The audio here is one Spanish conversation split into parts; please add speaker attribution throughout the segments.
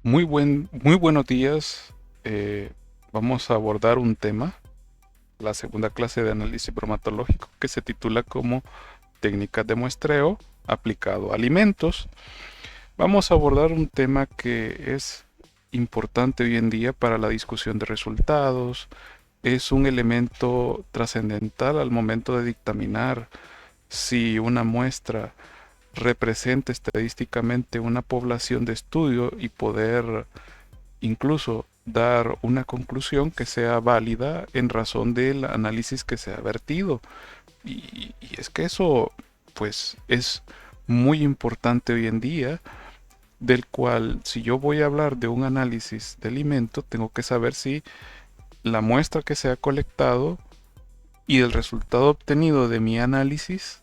Speaker 1: Muy buenos días. Eh, Vamos a abordar un tema, la segunda clase de análisis bromatológico, que se titula como técnicas de muestreo aplicado a alimentos. Vamos a abordar un tema que es importante hoy en día para la discusión de resultados. Es un elemento trascendental al momento de dictaminar si una muestra representa estadísticamente una población de estudio y poder incluso dar una conclusión que sea válida en razón del análisis que se ha vertido. Y es que eso, pues, es muy importante hoy en día, del cual si yo voy a hablar de un análisis de alimento, tengo que saber si la muestra que se ha colectado y el resultado obtenido de mi análisis,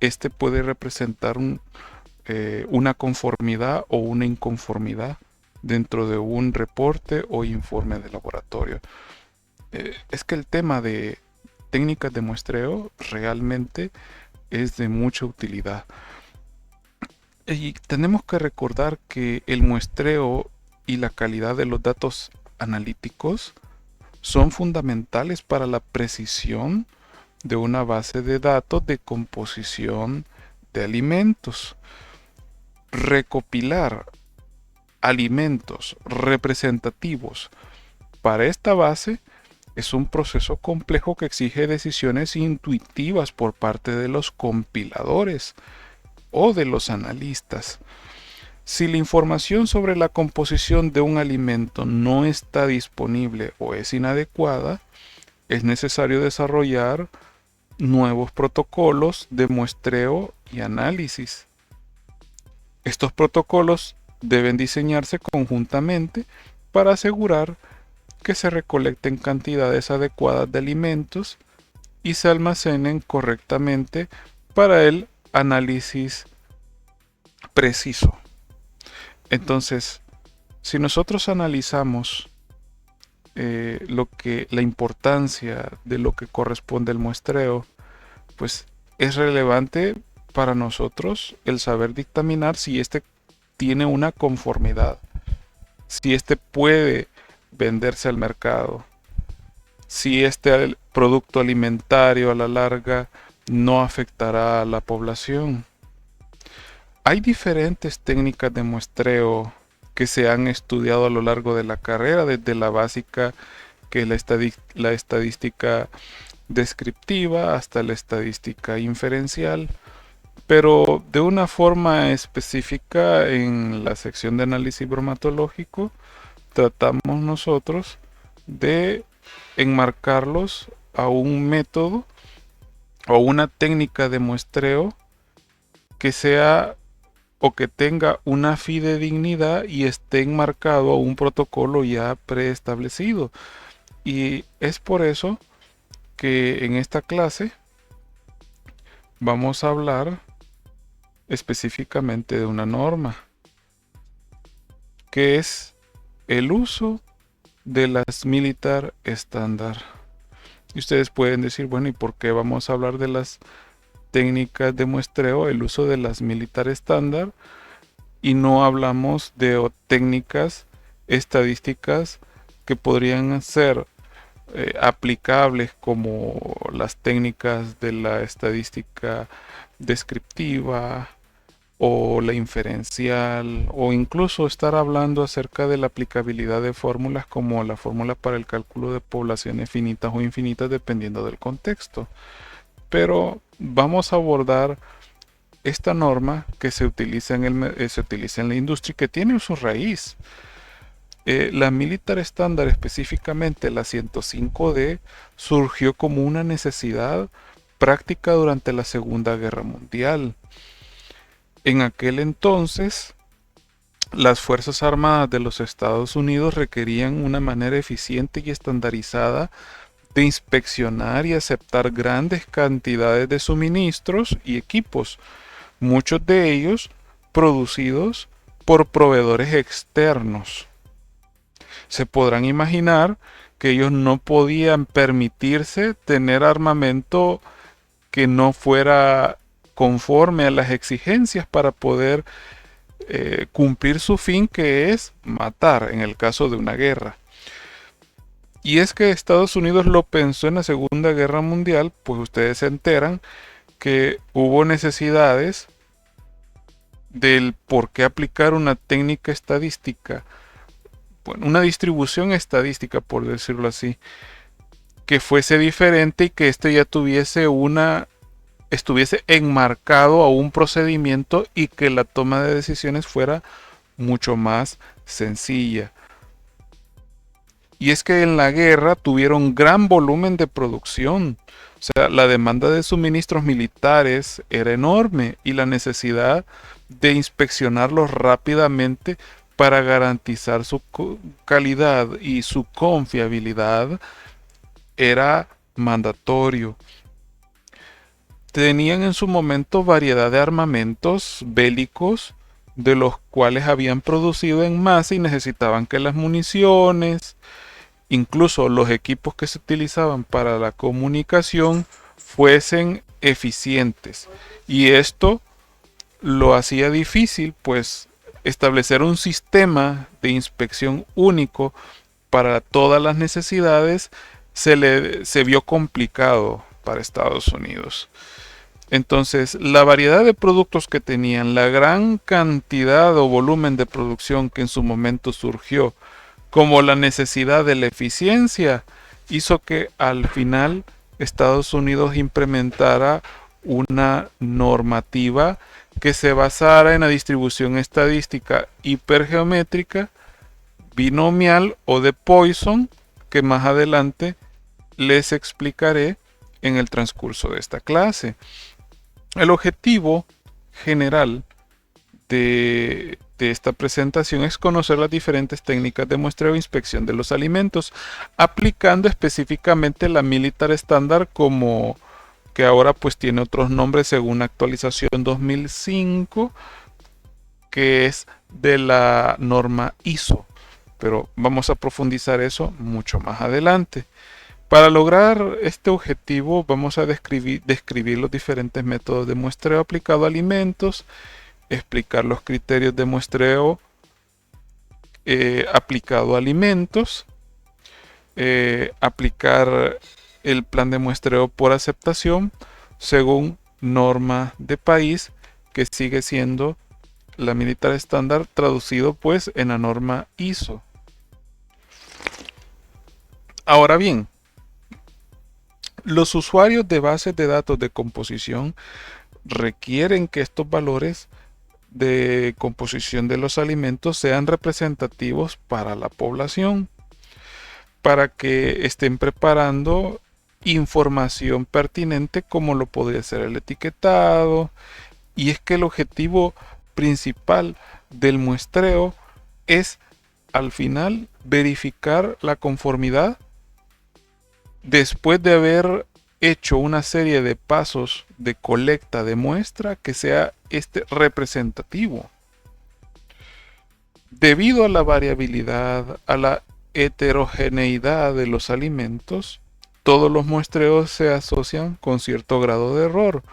Speaker 1: este puede representar una conformidad o una inconformidad dentro de un reporte o informe de laboratorio. Es que el tema de técnicas de muestreo realmente es de mucha utilidad. Y tenemos que recordar que el muestreo y la calidad de los datos analíticos son fundamentales para la precisión de una base de datos de composición de alimentos. Recopilar alimentos representativos para esta base es un proceso complejo que exige decisiones intuitivas por parte de los compiladores o de los analistas. Si la información sobre la composición de un alimento no está disponible o es inadecuada, es necesario desarrollar nuevos protocolos de muestreo y análisis. Estos protocolos deben diseñarse conjuntamente para asegurar que se recolecten cantidades adecuadas de alimentos y se almacenen correctamente para el análisis preciso. Entonces, si nosotros analizamos la importancia de lo que corresponde al muestreo, pues es relevante para nosotros el saber dictaminar si este tiene una conformidad, si este puede venderse al mercado, si este producto alimentario a la larga no afectará a la población. Hay diferentes técnicas de muestreo que se han estudiado a lo largo de la carrera, desde la básica, que es la estadística descriptiva, hasta la estadística inferencial, pero de una forma específica en la sección de análisis bromatológico tratamos nosotros de enmarcarlos a un método o una técnica de muestreo que sea o que tenga una fidedignidad y esté enmarcado a un protocolo ya preestablecido. Y es por eso que en esta clase vamos a hablar específicamente de una norma, que es el uso de las Militar Standard. Y ustedes pueden decir, bueno, ¿y por qué vamos a hablar de las técnicas de muestreo, el uso de las Militar Standard, y no hablamos de técnicas estadísticas que podrían ser aplicables como las técnicas de la estadística descriptiva o la inferencial, o incluso estar hablando acerca de la aplicabilidad de fórmulas como la fórmula para el cálculo de poblaciones finitas o infinitas dependiendo del contexto? Pero vamos a abordar esta norma que se utiliza en la industria y que tiene su raíz. La Militar Standard, específicamente la 105D, surgió como una necesidad práctica durante la Segunda Guerra Mundial. En aquel entonces, las Fuerzas Armadas de los Estados Unidos requerían una manera eficiente y estandarizada de inspeccionar y aceptar grandes cantidades de suministros y equipos, muchos de ellos producidos por proveedores externos. Se podrán imaginar que ellos no podían permitirse tener armamento que no fuera conforme a las exigencias para poder cumplir su fin, que es matar en el caso de una guerra. Y es que Estados Unidos lo pensó en la Segunda Guerra Mundial, pues ustedes se enteran que hubo necesidades del por qué aplicar una técnica estadística, bueno, una distribución estadística, por decirlo así, que fuese diferente y que este ya estuviese enmarcado a un procedimiento y que la toma de decisiones fuera mucho más sencilla. Y es que en la guerra tuvieron gran volumen de producción. O sea, la demanda de suministros militares era enorme y la necesidad de inspeccionarlos rápidamente para garantizar su calidad y su confiabilidad era mandatorio. Tenían en su momento variedad de armamentos bélicos de los cuales habían producido en masa y necesitaban que las municiones, incluso los equipos que se utilizaban para la comunicación, fuesen eficientes. Y esto lo hacía difícil, pues establecer un sistema de inspección único para todas las necesidades se vio complicado para Estados Unidos. Entonces, la variedad de productos que tenían, la gran cantidad o volumen de producción que en su momento surgió, como la necesidad de la eficiencia, hizo que al final Estados Unidos implementara una normativa que se basara en la distribución estadística hipergeométrica, binomial o de Poisson, que más adelante les explicaré en el transcurso de esta clase. El objetivo general de esta presentación es conocer las diferentes técnicas de muestreo e inspección de los alimentos, aplicando específicamente la Militar Standard, como que ahora pues tiene otros nombres según la actualización 2005, que es de la norma ISO, pero vamos a profundizar eso mucho más adelante. Para lograr este objetivo vamos a describir los diferentes métodos de muestreo aplicado a alimentos, explicar los criterios de muestreo aplicado a alimentos, aplicar el plan de muestreo por aceptación según norma de país, que sigue siendo la Militar Standard, traducido pues en la norma ISO. Ahora bien, los usuarios de bases de datos de composición requieren que estos valores de composición de los alimentos sean representativos para la población, para que estén preparando información pertinente como lo podría ser el etiquetado. Y es que el objetivo principal del muestreo es al final verificar la conformidad después de haber hecho una serie de pasos de colecta de muestra que sea representativo. Debido a la variabilidad, a la heterogeneidad de los alimentos, todos los muestreos se asocian con cierto grado de error.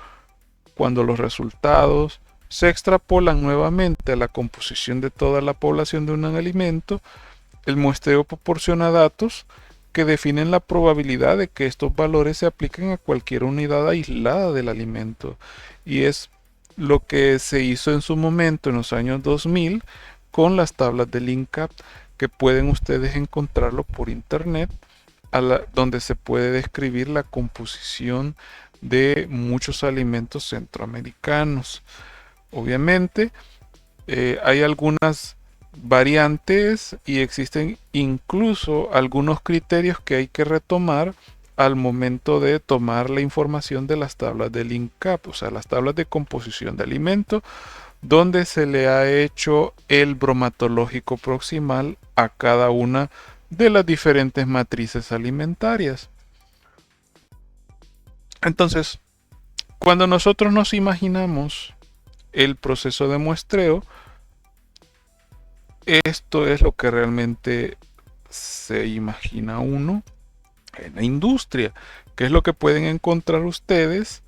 Speaker 1: Cuando los resultados se extrapolan nuevamente a la composición de toda la población de un alimento, el muestreo proporciona datos que definen la probabilidad de que estos valores se apliquen a cualquier unidad aislada del alimento. Y es lo que se hizo en su momento en los años 2000 con las tablas del INCAP, que pueden ustedes encontrarlo por internet, donde se puede describir la composición de muchos alimentos centroamericanos. Obviamente hay algunas variantes y existen incluso algunos criterios que hay que retomar al momento de tomar la información de las tablas del INCAP, o sea, las tablas de composición de alimento, donde se le ha hecho el bromatológico proximal a cada una de las diferentes matrices alimentarias. Entonces, cuando nosotros nos imaginamos el proceso de muestreo, esto es lo que realmente se imagina uno en la industria, que es lo que pueden encontrar ustedes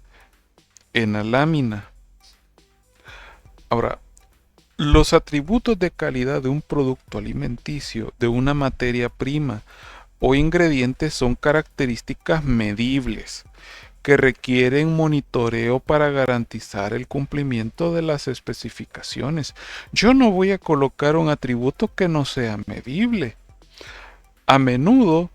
Speaker 1: en la lámina. Ahora, Los atributos de calidad de un producto alimenticio, de una materia prima o ingrediente son características medibles que requieren monitoreo para garantizar el cumplimiento de las especificaciones. Yo no voy a colocar un atributo que no sea medible. A menudo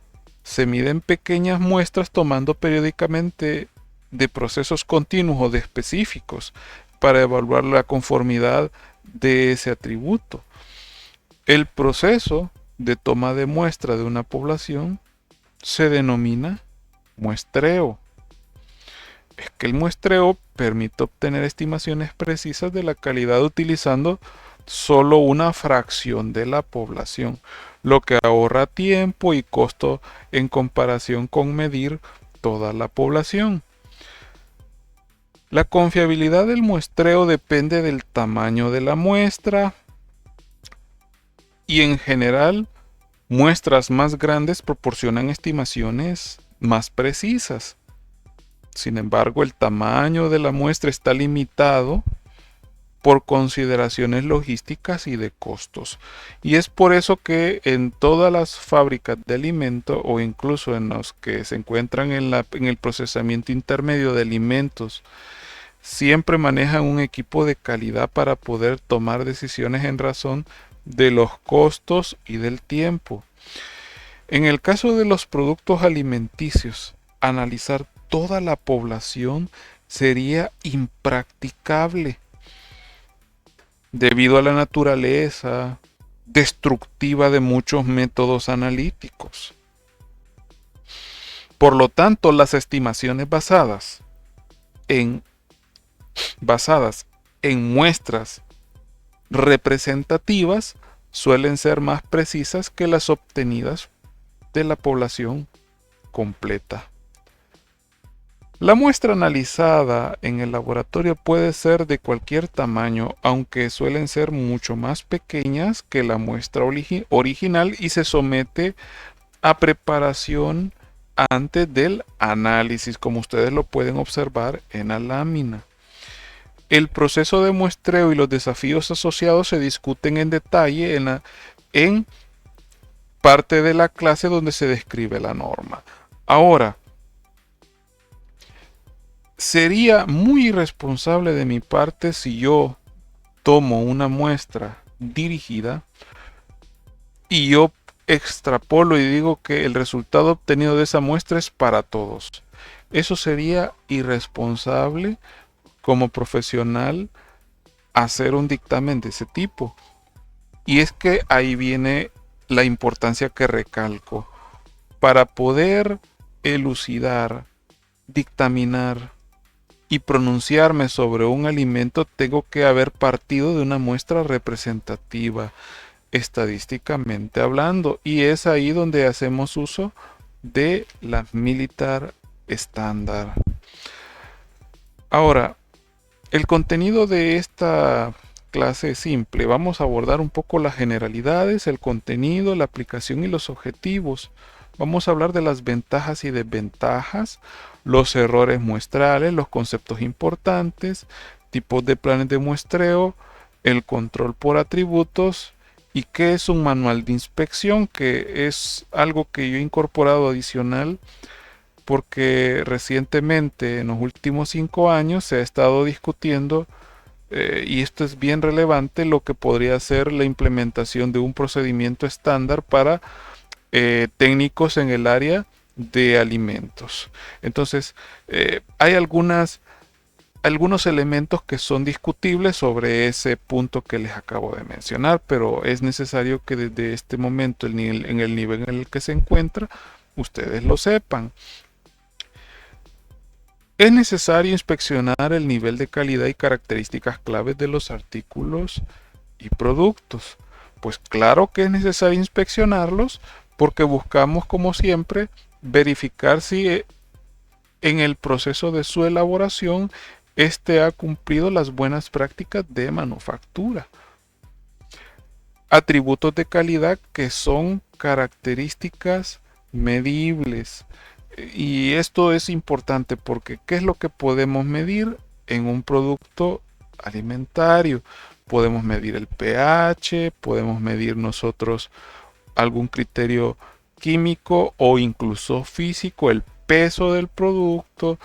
Speaker 1: se miden pequeñas muestras tomando periódicamente de procesos continuos o de específicos para evaluar la conformidad de ese atributo. El proceso de toma de muestra de una población se denomina muestreo. Es que el muestreo permite obtener estimaciones precisas de la calidad utilizando solo una fracción de la población, lo que ahorra tiempo y costo en comparación con medir toda la población. La confiabilidad del muestreo depende del tamaño de la muestra y en general muestras más grandes proporcionan estimaciones más precisas. Sin embargo, el tamaño de la muestra está limitado por consideraciones logísticas y de costos. Y es por eso que en todas las fábricas de alimentos o incluso en los que se encuentran en el procesamiento intermedio de alimentos, siempre manejan un equipo de calidad para poder tomar decisiones en razón de los costos y del tiempo. En el caso de los productos alimenticios, analizar toda la población sería impracticable debido a la naturaleza destructiva de muchos métodos analíticos. Por lo tanto, las estimaciones en, basadas en muestras representativas suelen ser más precisas que las obtenidas de la población completa. La muestra analizada en el laboratorio puede ser de cualquier tamaño, aunque suelen ser mucho más pequeñas que la muestra original y se somete a preparación antes del análisis, como ustedes lo pueden observar en la lámina. El proceso de muestreo y los desafíos asociados se discuten en detalle en parte de la clase donde se describe la norma. Ahora, sería muy irresponsable de mi parte si yo tomo una muestra dirigida y yo extrapolo y digo que el resultado obtenido de esa muestra es para todos. Eso sería irresponsable como profesional hacer un dictamen de ese tipo. Y es que ahí viene la importancia que recalco. Para poder elucidar, dictaminar y pronunciarme sobre un alimento, tengo que haber partido de una muestra representativa, estadísticamente hablando, y es ahí donde hacemos uso de la militar estándar. Ahora, el contenido de esta clase es simple. Vamos a abordar un poco las generalidades, el contenido, la aplicación y los objetivos. Vamos a hablar de las ventajas y desventajas, los errores muestrales, los conceptos importantes, tipos de planes de muestreo, el control por atributos y qué es un manual de inspección, que es algo que yo he incorporado adicional porque recientemente, en los últimos 5 años, se ha estado discutiendo, y esto es bien relevante, lo que podría ser la implementación de un procedimiento estándar para técnicos en el área de alimentos. Entonces, hay algunos elementos que son discutibles sobre ese punto que les acabo de mencionar, pero es necesario que desde este momento, en el nivel en el que se encuentra, ustedes lo sepan. Es necesario inspeccionar el nivel de calidad y características claves de los artículos y productos. Pues claro que es necesario inspeccionarlos porque buscamos, como siempre, verificar si en el proceso de su elaboración éste ha cumplido las buenas prácticas de manufactura. Atributos de calidad que son características medibles. Y esto es importante porque ¿qué es lo que podemos medir en un producto alimentario? podemos medir el pH, podemos medir nosotros algún criterio químico o incluso físico, el peso del producto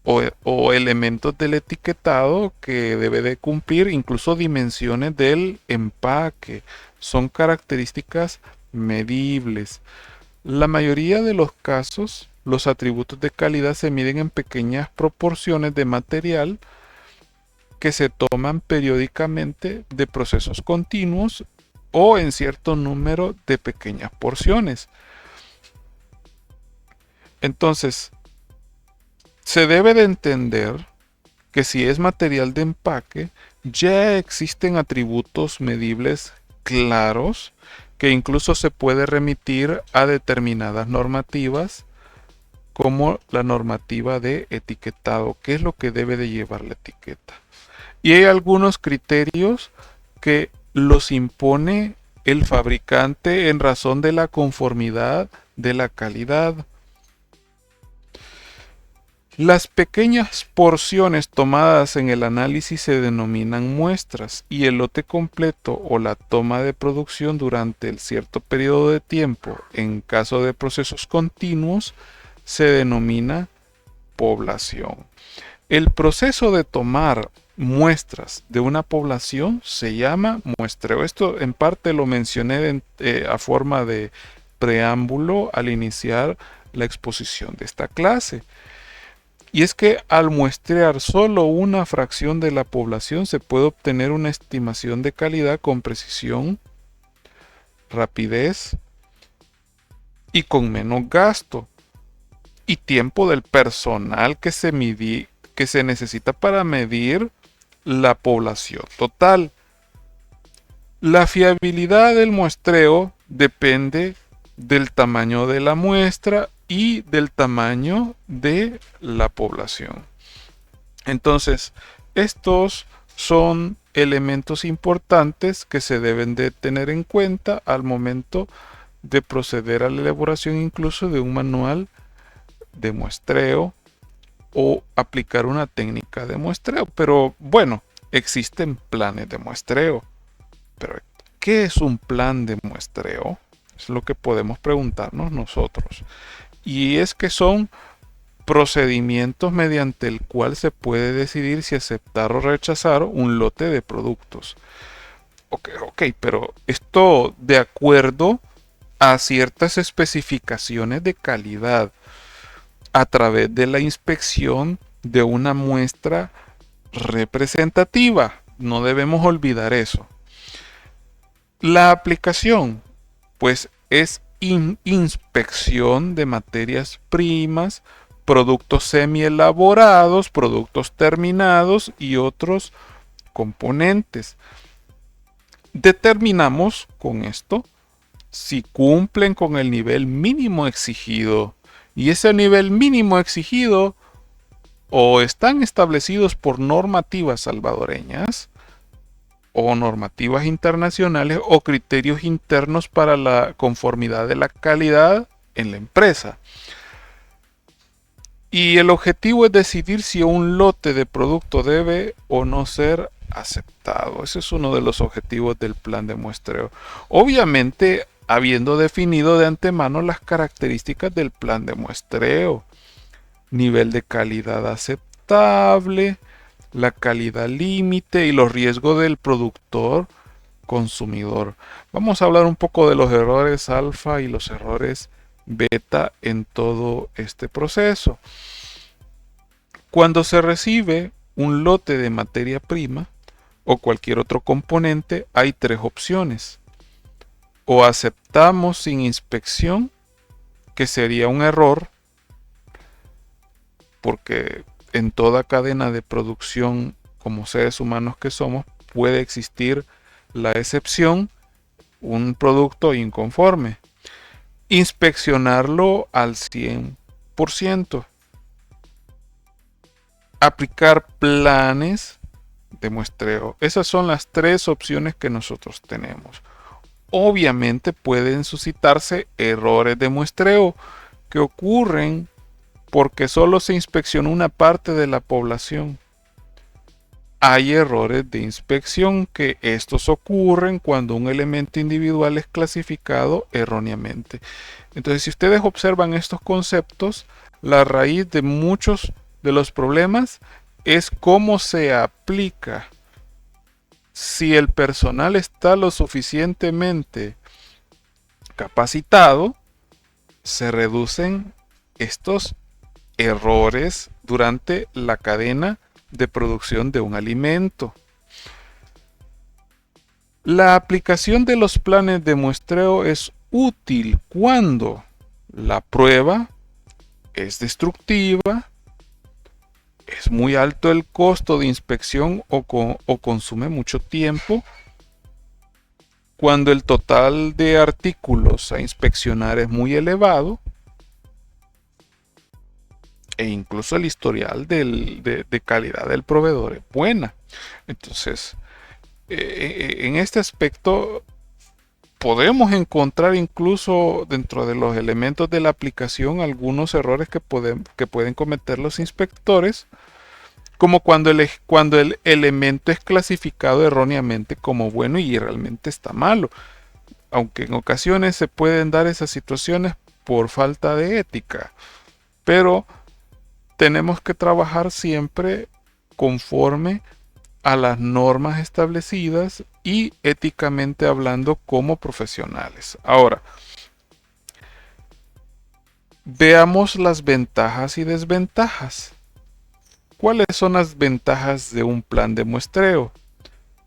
Speaker 1: o elementos del etiquetado que debe de cumplir, incluso dimensiones del empaque. Son características medibles. La mayoría de los casos, los atributos de calidad se miden en pequeñas proporciones de material que se toman periódicamente de procesos continuos o en cierto número de pequeñas porciones. Entonces, se debe de entender que si es material de empaque, ya existen atributos medibles claros que incluso se puede remitir a determinadas normativas, como la normativa de etiquetado, qué es lo que debe de llevar la etiqueta. Y hay algunos criterios que los impone el fabricante en razón de la conformidad de la calidad. Las pequeñas porciones tomadas en el análisis se denominan muestras y el lote completo o la toma de producción durante el cierto periodo de tiempo, en caso de procesos continuos, se denomina población. El proceso de tomar muestras de una población se llama muestreo. Esto en parte lo mencioné a forma de preámbulo al iniciar la exposición de esta clase. Y es que al muestrear solo una fracción de la población se puede obtener una estimación de calidad con precisión, rapidez y con menos gasto y tiempo del personal que se necesita para medir la población total. La fiabilidad del muestreo depende del tamaño de la muestra y del tamaño de la población. Entonces, estos son elementos importantes que se deben de tener en cuenta al momento de proceder a la elaboración incluso de un manual de muestreo o aplicar una técnica de muestreo. Pero bueno, existen planes de muestreo. Pero ¿qué es un plan de muestreo? Es lo que podemos preguntarnos nosotros. Y es que son procedimientos mediante el cual se puede decidir si aceptar o rechazar un lote de productos. Ok, pero esto de acuerdo a ciertas especificaciones de calidad a través de la inspección de una muestra representativa. No debemos olvidar eso. La aplicación, pues, es inspección de materias primas, productos semi-elaborados, productos terminados y otros componentes. Determinamos con esto si cumplen con el nivel mínimo exigido. Y ese nivel mínimo exigido o están establecidos por normativas salvadoreñas o normativas internacionales o criterios internos para la conformidad de la calidad en la empresa. Y el objetivo es decidir si un lote de producto debe o no ser aceptado. Ese es uno de los objetivos del plan de muestreo. Obviamente, habiendo definido de antemano las características del plan de muestreo, nivel de calidad aceptable, la calidad límite y los riesgos del productor consumidor. Vamos a hablar un poco de los errores alfa y los errores beta en todo este proceso. Cuando se recibe un lote de materia prima o cualquier otro componente, hay tres opciones. O aceptamos sin inspección, que sería un error, porque en toda cadena de producción, como seres humanos que somos, puede existir la excepción, un producto inconforme. Inspeccionarlo al 100%. Aplicar planes de muestreo. Esas son las tres opciones que nosotros tenemos. Obviamente pueden suscitarse errores de muestreo que ocurren porque solo se inspeccionó una parte de la población. hay errores de inspección, que estos ocurren cuando un elemento individual es clasificado erróneamente. Entonces, si ustedes observan estos conceptos, la raíz de muchos de los problemas es cómo se aplica. Si el personal está lo suficientemente capacitado, se reducen estos errores durante la cadena de producción de un alimento. La aplicación de los planes de muestreo es útil cuando la prueba es destructiva, es muy alto el costo de inspección o consume mucho tiempo, cuando el total de artículos a inspeccionar es muy elevado, e incluso el historial de calidad del proveedor es buena. Entonces, en este aspecto podemos encontrar incluso dentro de los elementos de la aplicación algunos errores que pueden cometer los inspectores, como cuando el elemento es clasificado erróneamente como bueno y realmente está malo, aunque en ocasiones se pueden dar esas situaciones por falta de ética, pero tenemos que trabajar siempre conforme a las normas establecidas y éticamente hablando como profesionales. Ahora, veamos las ventajas y desventajas. ¿Cuáles son las ventajas de un plan de muestreo?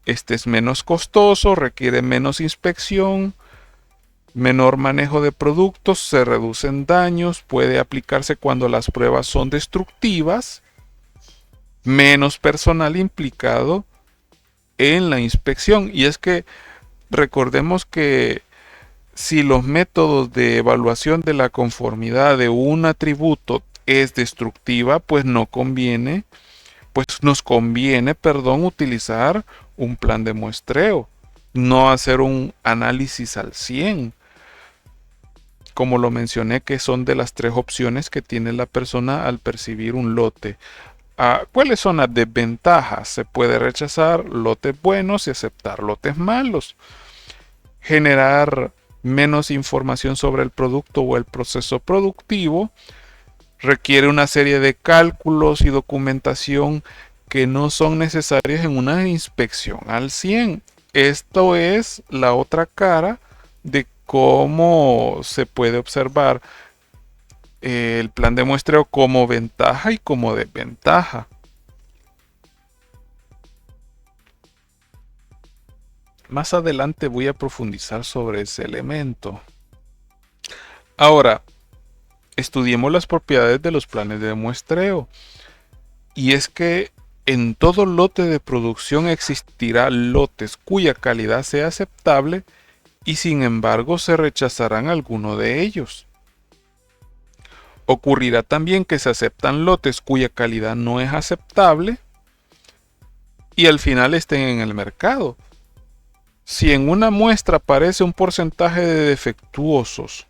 Speaker 1: Este es menos costoso, requiere menos inspección, menor manejo de productos, se reducen daños, puede aplicarse cuando las pruebas son destructivas, menos personal implicado en la inspección. Y es que recordemos que si los métodos de evaluación de la conformidad de un atributo es destructiva, pues nos conviene, utilizar un plan de muestreo, no hacer un análisis al 100. Como lo mencioné, que son de las 3 opciones que tiene la persona al percibir un lote. ¿Cuáles son las desventajas? Se puede rechazar lotes buenos y aceptar lotes malos. Generar menos información sobre el producto o el proceso productivo requiere una serie de cálculos y documentación que no son necesarios en una inspección al 100. Esto es la otra cara de cómo se puede observar el plan de muestreo como ventaja y como desventaja. Más adelante voy a profundizar sobre ese elemento. Ahora, estudiemos las propiedades de los planes de muestreo. Y es que en todo lote de producción existirá lotes cuya calidad sea aceptable y sin embargo se rechazarán algunos de ellos. Ocurrirá también que se aceptan lotes cuya calidad no es aceptable y al final estén en el mercado. Si en una muestra aparece un porcentaje de defectuosos,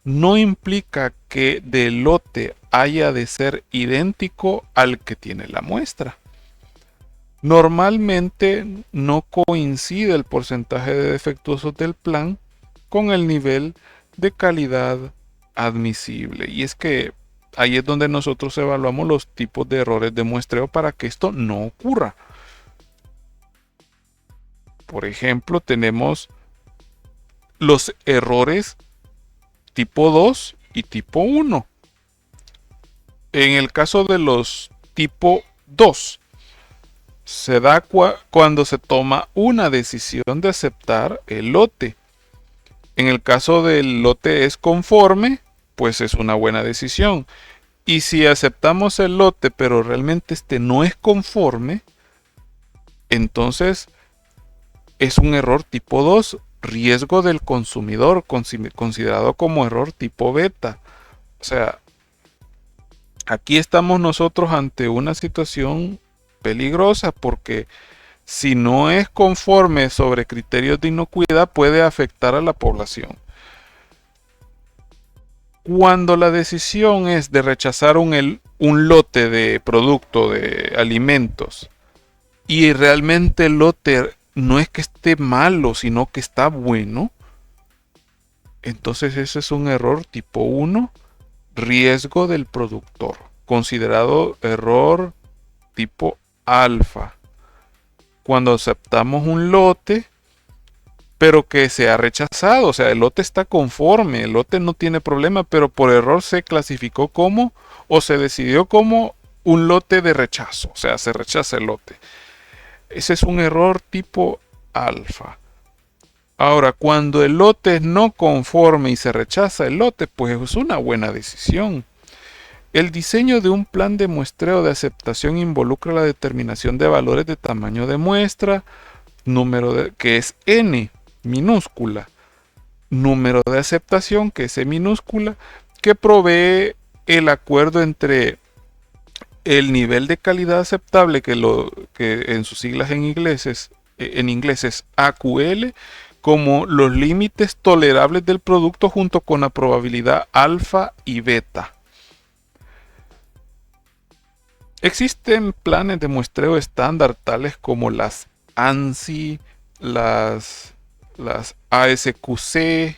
Speaker 1: no implica que del lote haya de ser idéntico al que tiene la muestra. Normalmente no coincide el porcentaje de defectuosos del plan con el nivel de calidad admisible. Y es que ahí es donde nosotros evaluamos los tipos de errores de muestreo para que esto no ocurra. Por ejemplo, tenemos los errores tipo 2 y tipo 1. En el caso de los tipo 2, se da cuando se toma una decisión de aceptar el lote. En el caso del lote es conforme, pues es una buena decisión. Y si aceptamos el lote, pero realmente este no es conforme, entonces es un error tipo 2, riesgo del consumidor, considerado como error tipo beta. O sea, aquí estamos nosotros ante una situación peligrosa porque si no es conforme sobre criterios de inocuidad puede afectar a la población. Cuando la decisión es de rechazar un lote de producto de alimentos y realmente el lote no es que esté malo, sino que está bueno, entonces ese es un error tipo 1, riesgo del productor, considerado error tipo alfa. Cuando aceptamos un lote, pero que se ha rechazado, o sea, el lote está conforme, el lote no tiene problema, pero por error se clasificó como o se decidió como un lote de rechazo, o sea, se rechaza el lote. Ese es un error tipo alfa. Ahora, cuando el lote es no conforme y se rechaza el lote, pues es una buena decisión. El diseño de un plan de muestreo de aceptación involucra la determinación de valores de tamaño de muestra, que es n minúscula, número de aceptación, que es e minúscula, que provee el acuerdo entre el nivel de calidad aceptable, que en sus siglas en inglés es AQL, como los límites tolerables del producto junto con la probabilidad alfa y beta. Existen planes de muestreo estándar tales como las ANSI, las ASQC,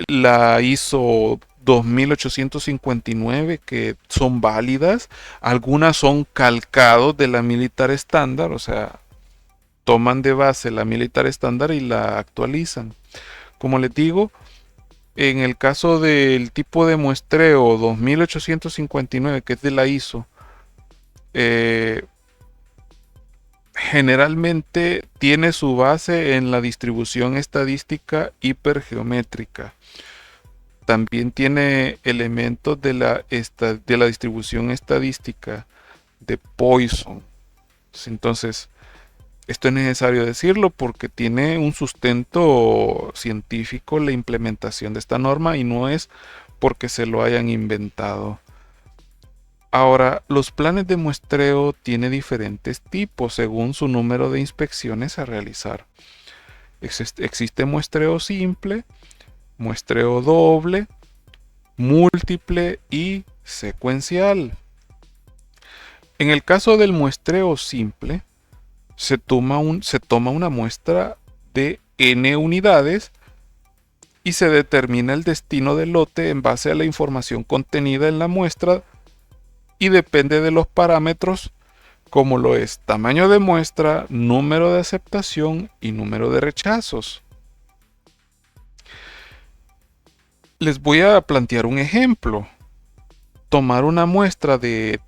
Speaker 1: la ISO 2859, que son válidas. Algunas son calcados de la Militar Standard, o sea, toman de base la Militar Standard y la actualizan. Como les digo, en el caso del tipo de muestreo 2859, que es de la ISO, generalmente tiene su base en la distribución estadística hipergeométrica. También tiene elementos de la distribución estadística de Poisson. Entonces, esto es necesario decirlo porque tiene un sustento científico la implementación de esta norma y no es porque se lo hayan inventado. Ahora, los planes de muestreo tienen diferentes tipos según su número de inspecciones a realizar. Existe muestreo simple, muestreo doble, múltiple y secuencial. En el caso del muestreo simple, se toma una muestra de n unidades y se determina el destino del lote en base a la información contenida en la muestra y depende de los parámetros como lo es tamaño de muestra, número de aceptación y número de rechazos. Les voy a plantear un ejemplo. Tomar una muestra de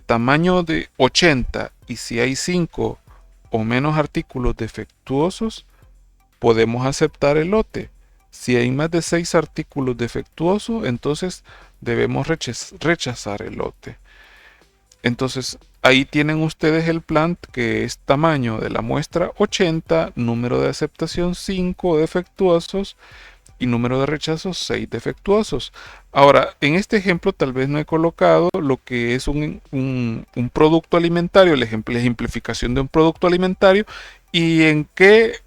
Speaker 1: tamaño de 80 y si hay 5 o menos artículos defectuosos, podemos aceptar el lote. Si hay más de 6 artículos defectuosos, entonces debemos rechazar el lote. Entonces, ahí tienen ustedes el plan que es tamaño de la muestra 80, número de aceptación 5 defectuosos y número de rechazos 6 defectuosos. Ahora, en este ejemplo tal vez no he colocado lo que es un producto alimentario, la ejemplificación de un producto alimentario y en qué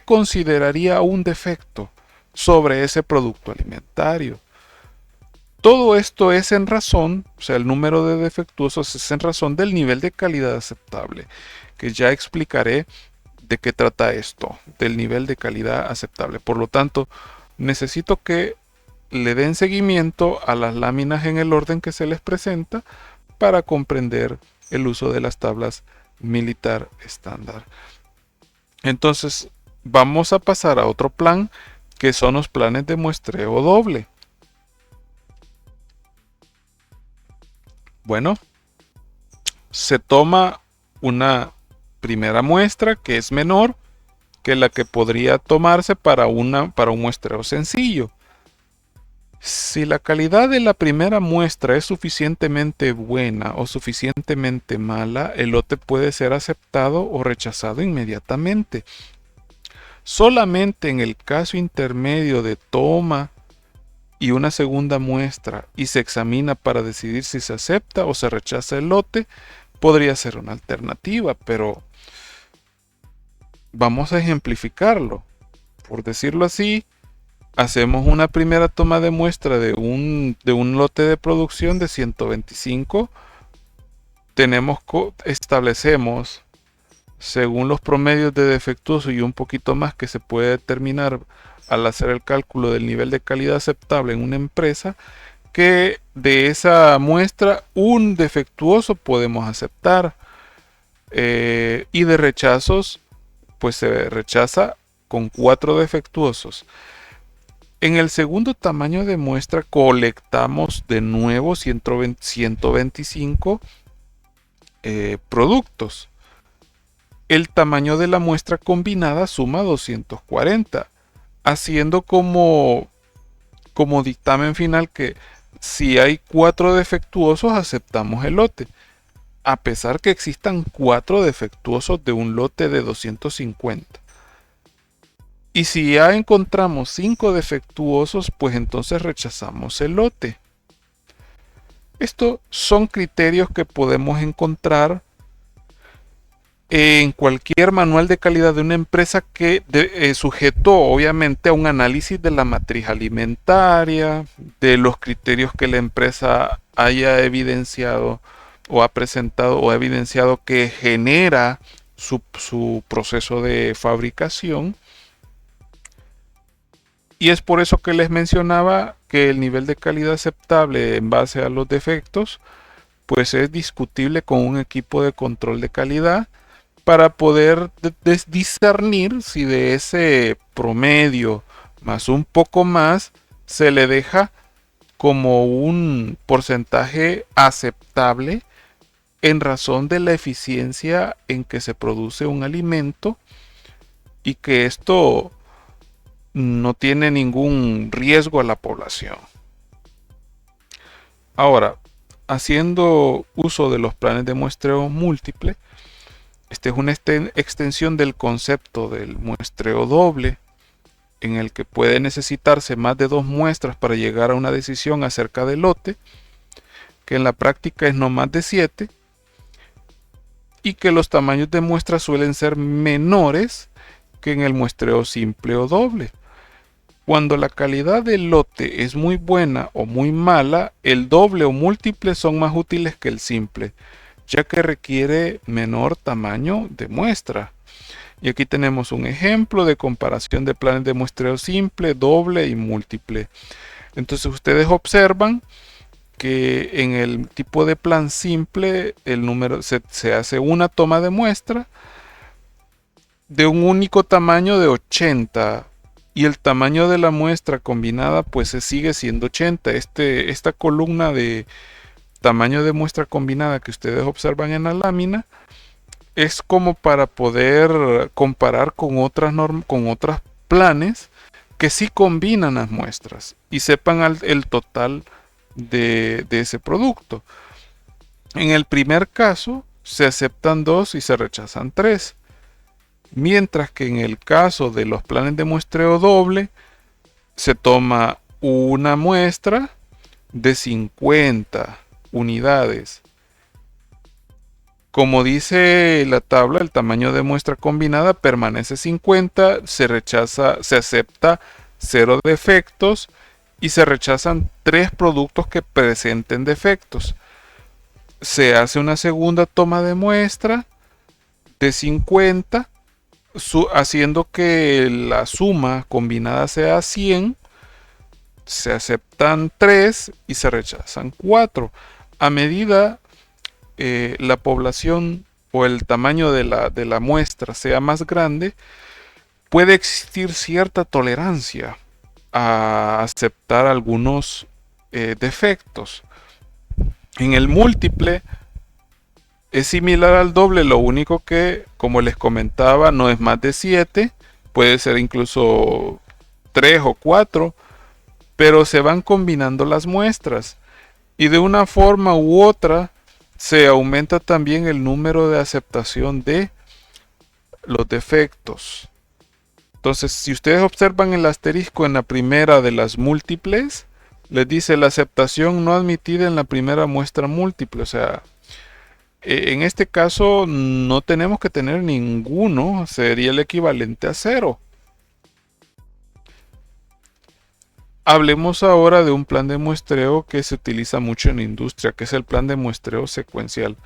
Speaker 1: consideraría un defecto sobre ese producto alimentario. Todo esto es en razón, o sea, el número de defectuosos es en razón del nivel de calidad aceptable, que ya explicaré de qué trata esto, del nivel de calidad aceptable. Por lo tanto, necesito que le den seguimiento a las láminas en el orden que se les presenta para comprender el uso de las tablas militar estándar. Entonces, vamos a pasar a otro plan, que son los planes de muestreo doble. Bueno, se toma una primera muestra que es menor que la que podría tomarse para un muestreo sencillo. Si la calidad de la primera muestra es suficientemente buena o suficientemente mala, el lote puede ser aceptado o rechazado inmediatamente. Solamente en el caso intermedio de toma y una segunda muestra y se examina para decidir si se acepta o se rechaza el lote, podría ser una alternativa, pero vamos a ejemplificarlo. Por decirlo así, hacemos una primera toma de muestra de un lote de producción de 125 establecemos, según los promedios de defectuoso y un poquito más que se puede determinar al hacer el cálculo del nivel de calidad aceptable en una empresa, que de esa muestra un defectuoso podemos aceptar, y de rechazos pues se rechaza con 4 defectuosos. En el segundo tamaño de muestra colectamos de nuevo 125 productos. El tamaño de la muestra combinada suma 240, haciendo como dictamen final que si hay 4 defectuosos aceptamos el lote, a pesar que existan 4 defectuosos de un lote de 250. Y si ya encontramos 5 defectuosos, pues entonces rechazamos el lote. Estos son criterios que podemos encontrar en cualquier manual de calidad de una empresa que sujeto obviamente a un análisis de la matriz alimentaria, de los criterios que la empresa haya evidenciado o ha presentado o ha evidenciado que genera su proceso de fabricación. Y es por eso que les mencionaba que el nivel de calidad aceptable en base a los defectos pues es discutible con un equipo de control de calidad para poder discernir si de ese promedio más un poco más se le deja como un porcentaje aceptable en razón de la eficiencia en que se produce un alimento y que esto no tiene ningún riesgo a la población. Ahora, haciendo uso de los planes de muestreo múltiple, esta es una extensión del concepto del muestreo doble, en el que puede necesitarse más de 2 muestras para llegar a una decisión acerca del lote, que en la práctica es no más de 7, y que los tamaños de muestras suelen ser menores que en el muestreo simple o doble. Cuando la calidad del lote es muy buena o muy mala, el doble o múltiple son más útiles que el simple, ya que requiere menor tamaño de muestra. Y aquí tenemos un ejemplo de comparación de planes de muestreo simple, doble y múltiple. Entonces ustedes observan que en el tipo de plan simple el número se hace una toma de muestra de un único tamaño de 80 y el tamaño de la muestra combinada pues se sigue siendo 80. Esta columna de tamaño de muestra combinada que ustedes observan en la lámina es como para poder comparar con otras planes que sí combinan las muestras y sepan el total de ese producto. En el primer caso se aceptan 2 y se rechazan 3. Mientras que en el caso de los planes de muestreo doble, se toma una muestra de 50 unidades. Como dice la tabla, el tamaño de muestra combinada permanece 50, se acepta 0 defectos y se rechazan 3 productos que presenten defectos. Se hace una segunda toma de muestra de 50, haciendo que la suma combinada sea 100, se aceptan 3 y se rechazan 4. A medida la población o el tamaño de la muestra sea más grande, puede existir cierta tolerancia a aceptar algunos defectos. En el múltiple es similar al doble, lo único que, como les comentaba, no es más de 7, puede ser incluso 3 o 4, pero se van combinando las muestras y de una forma u otra se aumenta también el número de aceptación de los defectos. Entonces, si ustedes observan el asterisco en la primera de las múltiples, les dice la aceptación no admitida en la primera muestra múltiple, o sea, en este caso no tenemos que tener ninguno, sería el equivalente a 0. Hablemos ahora de un plan de muestreo que se utiliza mucho en la industria, que es el plan de muestreo secuencial.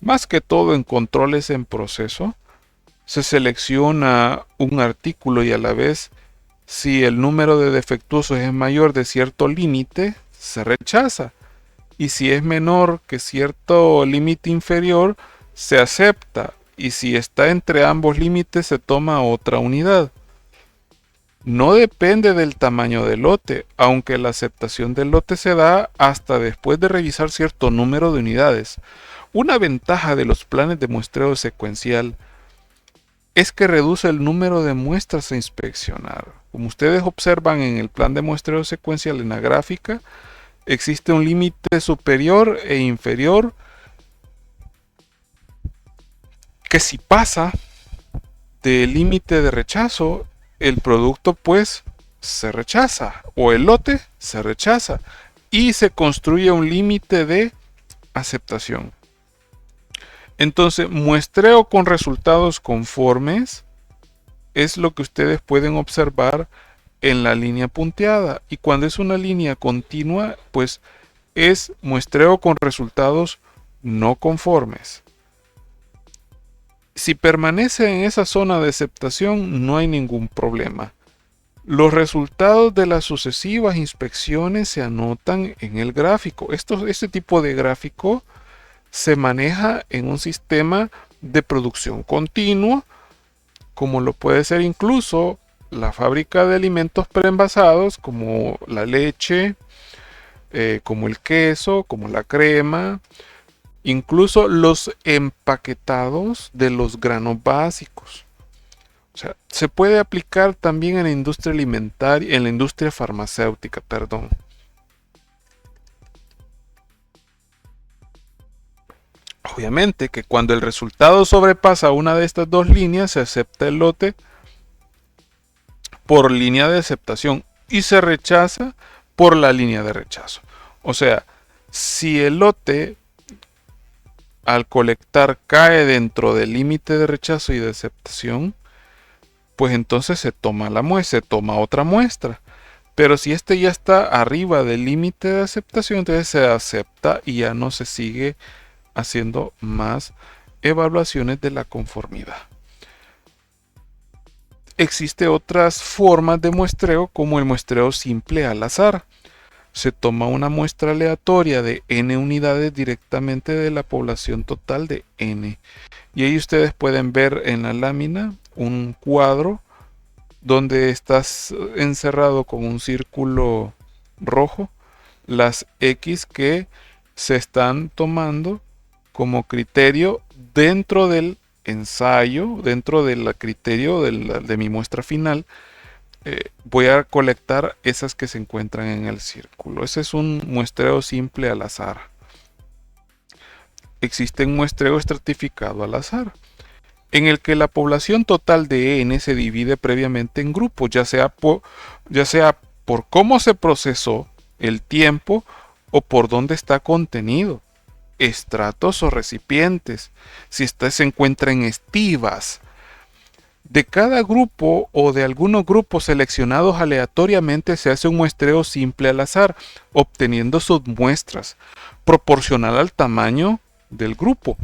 Speaker 1: Más que todo en controles en proceso, se selecciona un artículo y a la vez, si el número de defectuosos es mayor de cierto límite, se rechaza. Y si es menor que cierto límite inferior, se acepta. Y si está entre ambos límites, se toma otra unidad. No depende del tamaño del lote, aunque la aceptación del lote se da hasta después de revisar cierto número de unidades. Una ventaja de los planes de muestreo secuencial es que reduce el número de muestras a inspeccionar. Como ustedes observan en el plan de muestreo secuencial en la gráfica, existe un límite superior e inferior que si pasa del límite de rechazo, el producto pues se rechaza o el lote se rechaza y se construye un límite de aceptación. Entonces, muestreo con resultados conformes es lo que ustedes pueden observar en la línea punteada, y cuando es una línea continua, pues es muestreo con resultados no conformes. Si permanece en esa zona de aceptación, no hay ningún problema. Los resultados de las sucesivas inspecciones se anotan en el gráfico. Este tipo de gráfico se maneja en un sistema de producción continua, como lo puede ser incluso la fábrica de alimentos preenvasados, como la leche, como el queso, como la crema, incluso los empaquetados de los granos básicos. O sea, se puede aplicar también en la industria alimentaria, en la industria farmacéutica, perdón. Obviamente que cuando el resultado sobrepasa una de estas dos líneas, se acepta el lote por línea de aceptación y se rechaza por la línea de rechazo. O sea, si el lote al colectar cae dentro del límite de rechazo y de aceptación, pues entonces se toma la muestra, se toma otra muestra. Pero si este ya está arriba del límite de aceptación, entonces se acepta y ya no se sigue haciendo más evaluaciones de la conformidad. Existen otras formas de muestreo, como el muestreo simple al azar. Se toma una muestra aleatoria de n unidades directamente de la población total de n. Y ahí ustedes pueden ver en la lámina un cuadro donde estás encerrado con un círculo rojo las X que se están tomando como criterio dentro del ensayo, dentro del criterio de mi muestra final. Voy a colectar esas que se encuentran en el círculo. Ese es un muestreo simple al azar. Existe un muestreo estratificado al azar, en el que la población total de n se divide previamente en grupos, ya sea por cómo se procesó, el tiempo o por dónde está contenido, estratos o recipientes, si se encuentra en estivas. De cada grupo o de algunos grupos seleccionados aleatoriamente se hace un muestreo simple al azar, obteniendo submuestras proporcional al tamaño del grupo.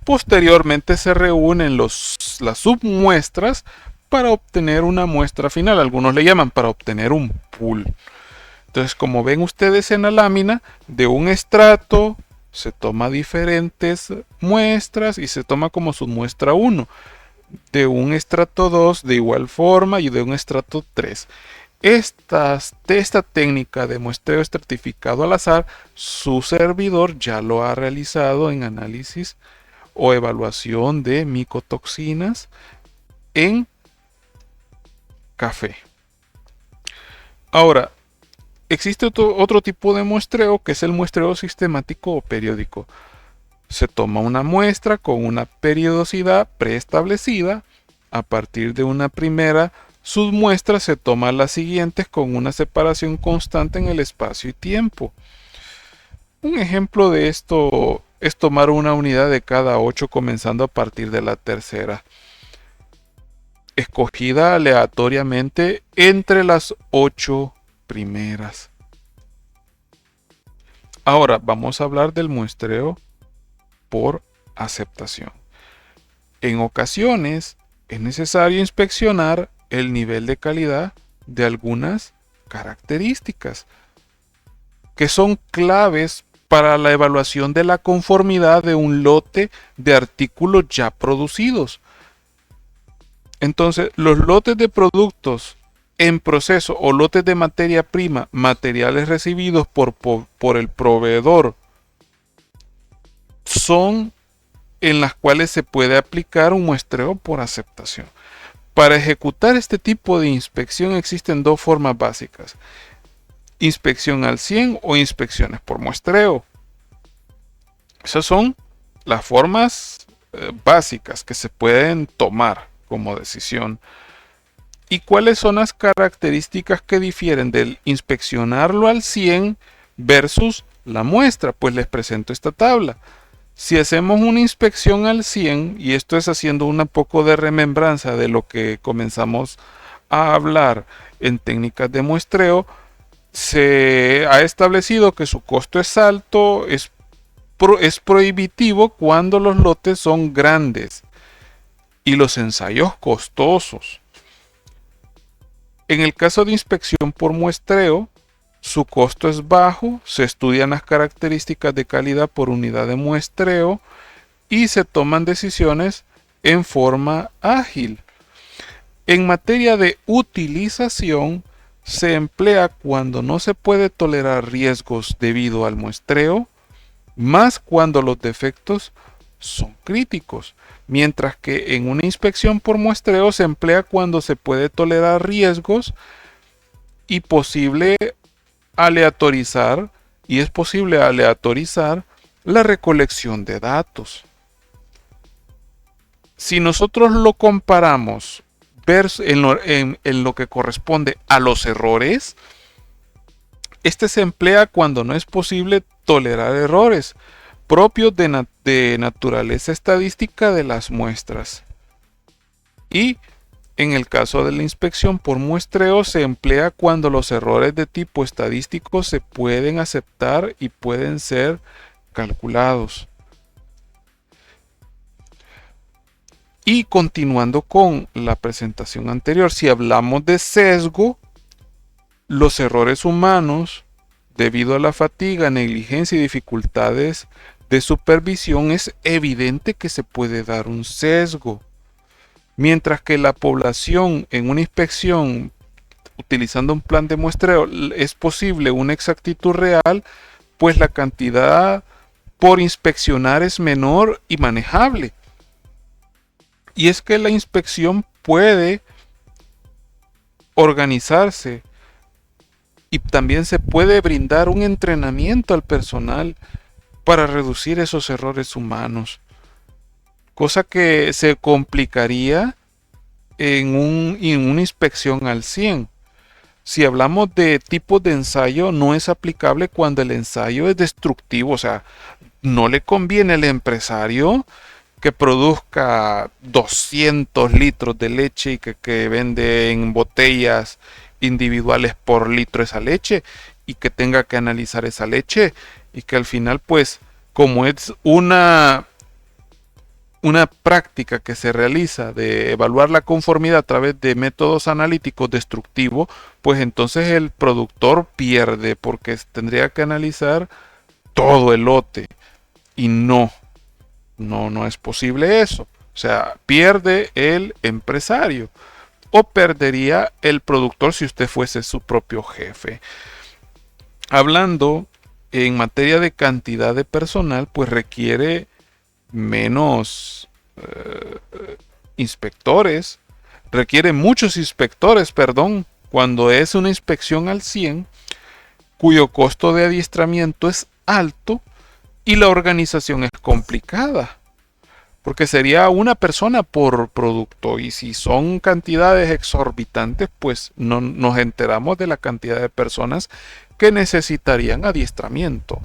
Speaker 1: Posteriormente se reúnen las submuestras para obtener una muestra final. Algunos le llaman para obtener un pool. Entonces, como ven ustedes en la lámina, de un estrato se toma diferentes muestras y se toma como submuestra 1. De un estrato 2 de igual forma y de un estrato 3. Esta técnica de muestreo estratificado al azar, su servidor ya lo ha realizado en análisis o evaluación de micotoxinas en café. Ahora, existe otro tipo de muestreo, que es el muestreo sistemático o periódico. Se toma una muestra con una periodicidad preestablecida. A partir de una primera submuestra se toman las siguientes con una separación constante en el espacio y tiempo. Un ejemplo de esto es tomar una unidad de cada 8 comenzando a partir de la tercera, escogida aleatoriamente entre las 8 primeras. Ahora vamos a hablar del muestreo por aceptación. En ocasiones es necesario inspeccionar el nivel de calidad de algunas características que son claves para la evaluación de la conformidad de un lote de artículos ya producidos. Entonces, los lotes de productos en proceso o lotes de materia prima, materiales recibidos por el proveedor, son en las cuales se puede aplicar un muestreo por aceptación. Para ejecutar este tipo de inspección existen dos formas básicas: inspección al 100 o inspecciones por muestreo. Esas son las formas básicas que se pueden tomar como decisión. ¿Y cuáles son las características que difieren del inspeccionarlo al 100 versus la muestra? Pues les presento esta tabla. Si hacemos una inspección al 100, y esto es haciendo un poco de remembranza de lo que comenzamos a hablar en técnicas de muestreo, se ha establecido que su costo es alto, es prohibitivo cuando los lotes son grandes y los ensayos costosos. En el caso de inspección por muestreo, su costo es bajo, se estudian las características de calidad por unidad de muestreo y se toman decisiones en forma ágil. En materia de utilización, se emplea cuando no se puede tolerar riesgos debido al muestreo, más cuando los defectos son críticos, mientras que en una inspección por muestreo se emplea cuando se puede tolerar riesgos y es posible aleatorizar la recolección de datos. Si nosotros lo comparamos en lo que corresponde a los errores, este se emplea cuando no es posible tolerar errores propios de naturaleza estadística de las muestras. Y en el caso de la inspección por muestreo se emplea cuando los errores de tipo estadístico se pueden aceptar y pueden ser calculados. Y continuando con la presentación anterior, si hablamos de sesgo, los errores humanos, debido a la fatiga, negligencia y dificultades de supervisión, es evidente que se puede dar un sesgo. Mientras que la población en una inspección, utilizando un plan de muestreo, es posible una exactitud real, pues la cantidad por inspeccionar es menor y manejable. Y es que la inspección puede organizarse y también se puede brindar un entrenamiento al personal para reducir esos errores humanos, cosa que se complicaría en una inspección al 100. Si hablamos de tipos de ensayo, no es aplicable cuando el ensayo es destructivo, o sea, no le conviene al empresario que produzca 200 litros de leche y que vende en botellas individuales por litro esa leche, y que tenga que analizar esa leche y que al final, pues, como es una práctica que se realiza de evaluar la conformidad a través de métodos analíticos destructivos, pues entonces el productor pierde porque tendría que analizar todo el lote y no es posible eso. O sea, pierde el empresario o perdería el productor si usted fuese su propio jefe. Hablando en materia de cantidad de personal, pues requiere menos inspectores, requiere muchos inspectores, perdón, cuando es una inspección al 100, cuyo costo de adiestramiento es alto y la organización es complicada, porque sería una persona por producto, y si son cantidades exorbitantes, pues no nos enteramos de la cantidad de personas que necesitarían adiestramiento.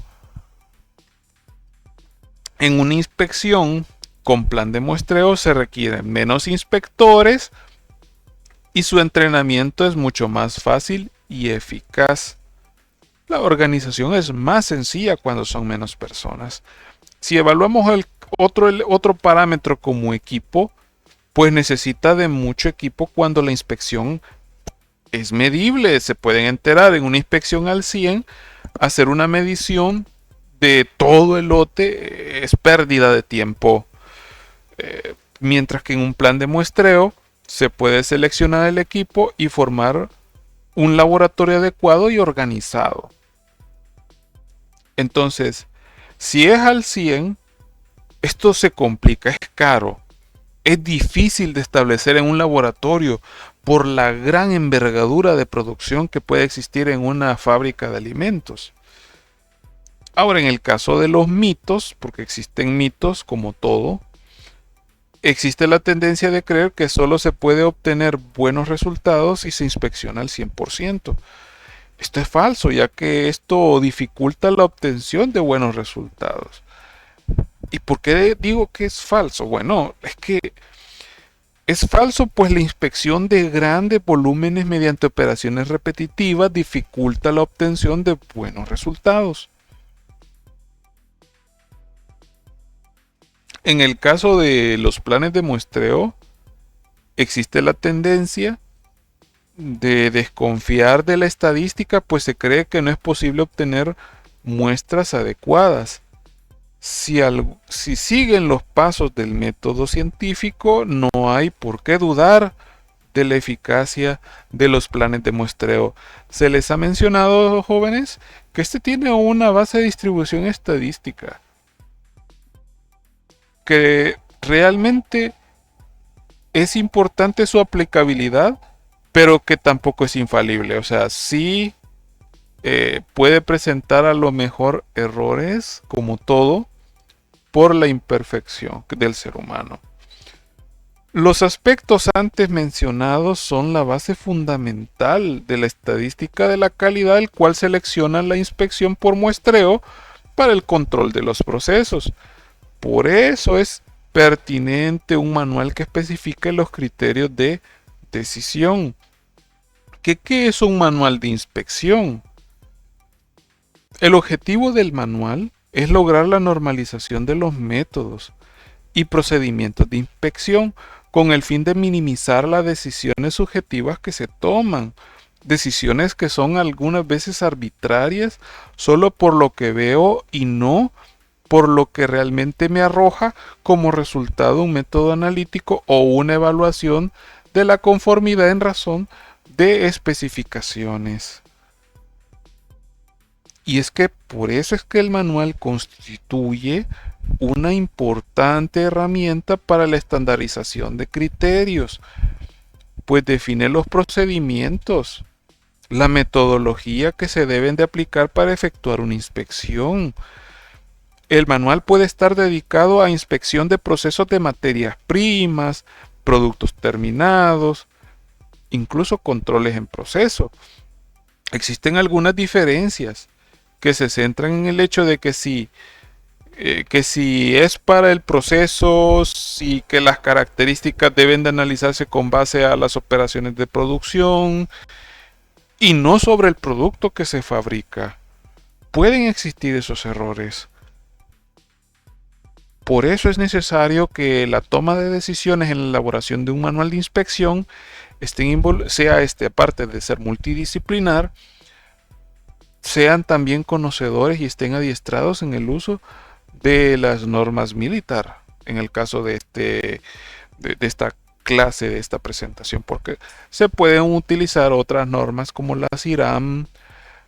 Speaker 1: En una inspección con plan de muestreo se requieren menos inspectores y su entrenamiento es mucho más fácil y eficaz. La organización es más sencilla cuando son menos personas. Si evaluamos otro parámetro como equipo, pues necesita de mucho equipo cuando la inspección es medible. Se pueden enterar en una inspección al 100, hacer una medición de todo el lote es pérdida de tiempo. Mientras que en un plan de muestreo se puede seleccionar el equipo y formar un laboratorio adecuado y organizado. Entonces, si es al 100, esto se complica, es caro, es difícil de establecer en un laboratorio por la gran envergadura de producción que puede existir en una fábrica de alimentos. Ahora, en el caso de los mitos, porque existen mitos como todo, existe la tendencia de creer que solo se puede obtener buenos resultados si se inspecciona al 100%. Esto es falso, ya que esto dificulta la obtención de buenos resultados. ¿Y por qué digo que es falso? Bueno, es que es falso, pues la inspección de grandes volúmenes mediante operaciones repetitivas dificulta la obtención de buenos resultados. En el caso de los planes de muestreo, existe la tendencia de desconfiar de la estadística, pues se cree que no es posible obtener muestras adecuadas. Si siguen los pasos del método científico, no hay por qué dudar de la eficacia de los planes de muestreo. Se les ha mencionado, jóvenes, que este tiene una base de distribución estadística, que realmente es importante su aplicabilidad, pero que tampoco es infalible. O sea, sí puede presentar a lo mejor errores, como todo, por la imperfección del ser humano. Los aspectos antes mencionados son la base fundamental de la estadística de la calidad, el cual selecciona la inspección por muestreo para el control de los procesos. Por eso es pertinente un manual que especifique los criterios de decisión. ¿Qué es un manual de inspección? El objetivo del manual es lograr la normalización de los métodos y procedimientos de inspección con el fin de minimizar las decisiones subjetivas que se toman, decisiones que son algunas veces arbitrarias solo por lo que veo y no por lo que realmente me arroja como resultado un método analítico o una evaluación de la conformidad en razón de especificaciones. Y es que por eso es que el manual constituye una importante herramienta para la estandarización de criterios, pues define los procedimientos, la metodología que se deben de aplicar para efectuar una inspección. El manual puede estar dedicado a inspección de procesos de materias primas, productos terminados, incluso controles en proceso. Existen algunas diferencias que se centran en el hecho de que si es para el proceso, sí que las características deben de analizarse con base a las operaciones de producción y no sobre el producto que se fabrica. Pueden existir esos errores. Por eso es necesario que la toma de decisiones en la elaboración de un manual de inspección sea aparte de ser multidisciplinar, sean también conocedores y estén adiestrados en el uso de las normas militar, en el caso de esta clase, de esta presentación, porque se pueden utilizar otras normas como las IRAM,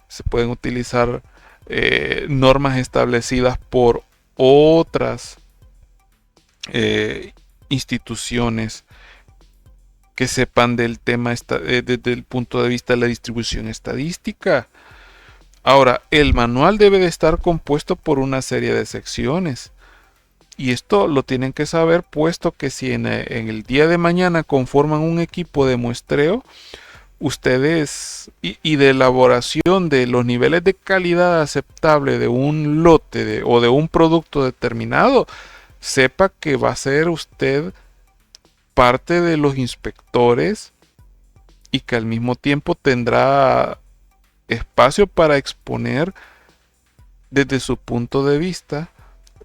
Speaker 1: se pueden utilizar normas establecidas por otras instituciones que sepan del tema desde el punto de vista de la distribución estadística. Ahora, el manual debe de estar compuesto por una serie de secciones. Y esto lo tienen que saber, puesto que si en el día de mañana conforman un equipo de muestreo, ustedes y de elaboración de los niveles de calidad aceptable de un lote o de un producto determinado, sepa que va a ser usted parte de los inspectores y que al mismo tiempo tendrá espacio para exponer desde su punto de vista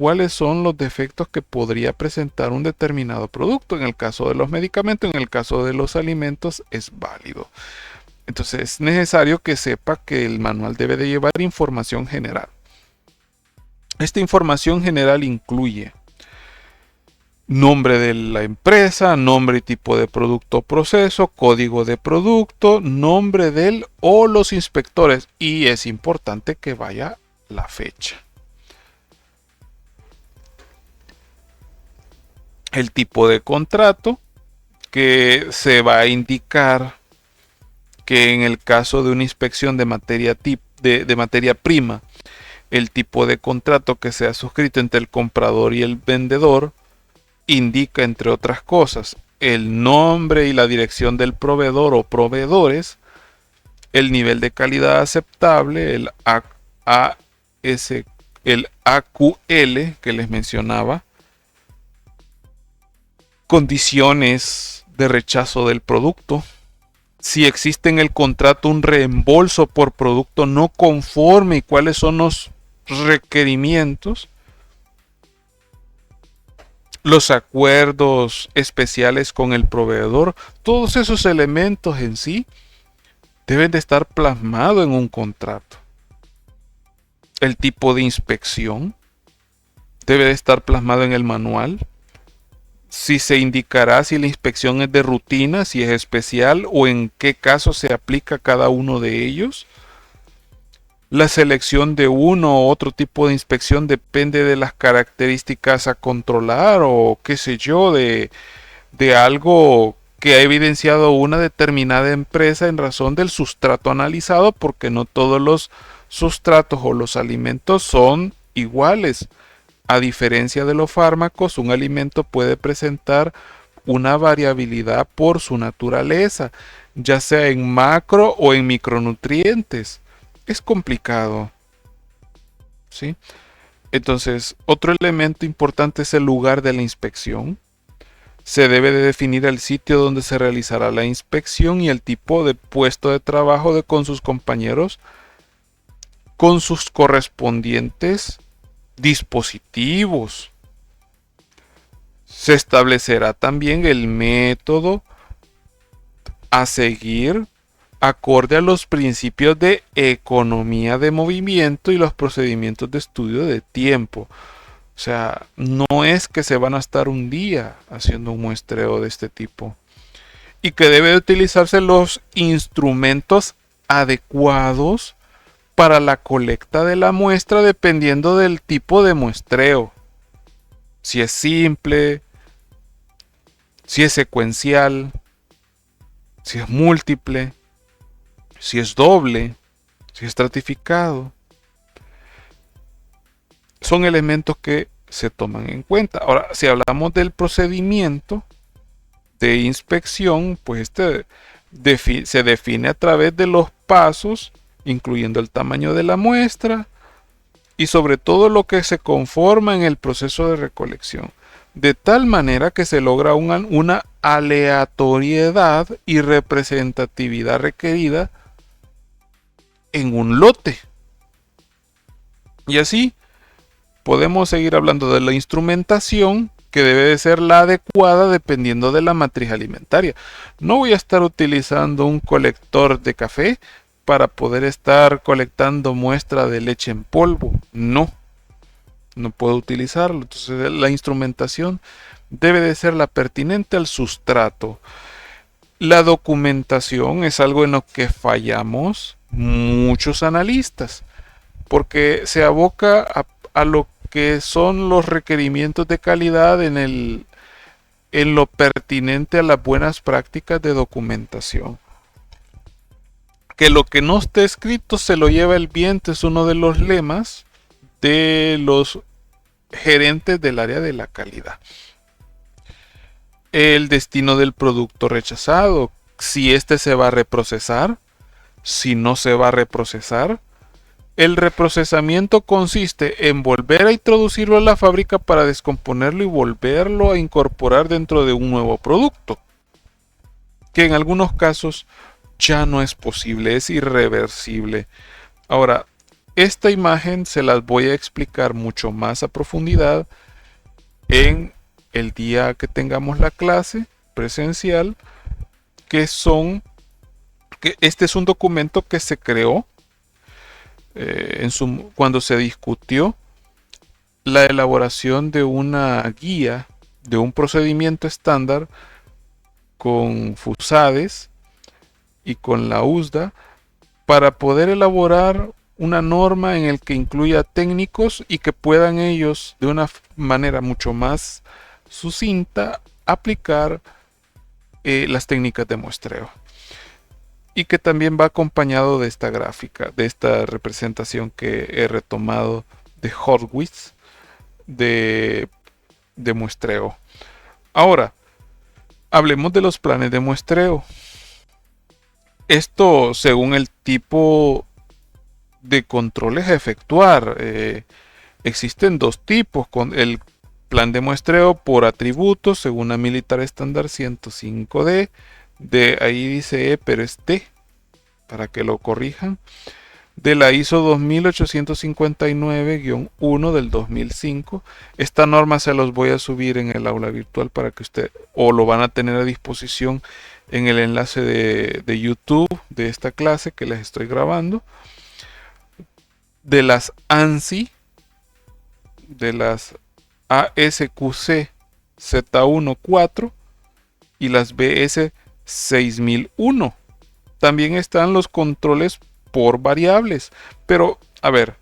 Speaker 1: cuáles son los defectos que podría presentar un determinado producto. En el caso de los medicamentos, en el caso de los alimentos, es válido. Entonces es necesario que sepa que el manual debe de llevar información general. Esta información general incluye nombre de la empresa, nombre y tipo de producto o proceso, código de producto, nombre del o los inspectores, y es importante que vaya la fecha. El tipo de contrato, que se va a indicar que en el caso de una inspección de materia prima, el tipo de contrato que sea suscrito entre el comprador y el vendedor indica, entre otras cosas, el nombre y la dirección del proveedor o proveedores, el nivel de calidad aceptable, el AQL que les mencionaba, condiciones de rechazo del producto, si existe en el contrato un reembolso por producto no conforme y cuáles son los requerimientos, los acuerdos especiales con el proveedor. Todos esos elementos en sí deben de estar plasmados en un contrato. El tipo de inspección debe de estar plasmado en el manual. Si se indicará si la inspección es de rutina, si es especial o en qué caso se aplica cada uno de ellos. La selección de uno u otro tipo de inspección depende de las características a controlar o qué sé yo, de algo que ha evidenciado una determinada empresa en razón del sustrato analizado, porque no todos los sustratos o los alimentos son iguales. A diferencia de los fármacos, un alimento puede presentar una variabilidad por su naturaleza, ya sea en macro o en micronutrientes. Es complicado, ¿sí? Entonces, otro elemento importante es el lugar de la inspección. Se debe de definir el sitio donde se realizará la inspección y el tipo de puesto de trabajo con sus compañeros, con sus correspondientes dispositivos. Se establecerá también el método a seguir acorde a los principios de economía de movimiento y los procedimientos de estudio de tiempo. O sea, no es que se van a estar un día haciendo un muestreo de este tipo. Y que debe utilizarse los instrumentos adecuados para la colecta de la muestra dependiendo del tipo de muestreo. Si es simple, si es secuencial, si es múltiple, si es doble, si es estratificado. Son elementos que se toman en cuenta. Ahora, si hablamos del procedimiento de inspección, pues este se define a través de los pasos, incluyendo el tamaño de la muestra y sobre todo lo que se conforma en el proceso de recolección, de tal manera que se logra una aleatoriedad y representatividad requerida en un lote. Y así podemos seguir hablando de la instrumentación, que debe de ser la adecuada dependiendo de la matriz alimentaria. No voy a estar utilizando un colector de café para poder estar colectando muestra de leche en polvo. No puedo utilizarlo. Entonces la instrumentación debe de ser la pertinente al sustrato. La documentación es algo en lo que fallamos muchos analistas, porque se aboca a lo que son los requerimientos de calidad en lo pertinente a las buenas prácticas de documentación. Que lo que no esté escrito se lo lleva el viento es uno de los lemas de los gerentes del área de la calidad. El destino del producto rechazado, si este se va a reprocesar, si no se va a reprocesar. El reprocesamiento consiste en volver a introducirlo a la fábrica para descomponerlo y volverlo a incorporar dentro de un nuevo producto, que en algunos casos ya no es posible, es irreversible. Ahora, esta imagen se las voy a explicar mucho más a profundidad en el día que tengamos la clase presencial, que este es un documento que se creó cuando se discutió la elaboración de una guía de un procedimiento estándar con FUSADES y con la USDA para poder elaborar una norma en el que incluya técnicos y que puedan ellos de una manera mucho más sucinta aplicar las técnicas de muestreo, y que también va acompañado de esta gráfica, de esta representación que he retomado de Horwitz de muestreo. Ahora, hablemos de los planes de muestreo. Esto según el tipo de controles a efectuar. Existen dos tipos, con el plan de muestreo por atributos según la Militar Estándar 105D. De ahí dice E, pero es D, para que lo corrijan. De la ISO 2859-1 del 2005. Esta norma se los voy a subir en el aula virtual para que usted, o lo van a tener a disposición en el enlace de YouTube de esta clase que les estoy grabando. De las ANSI, de las ASQC Z14 y las BS 6001. También están los controles por variables, pero a ver,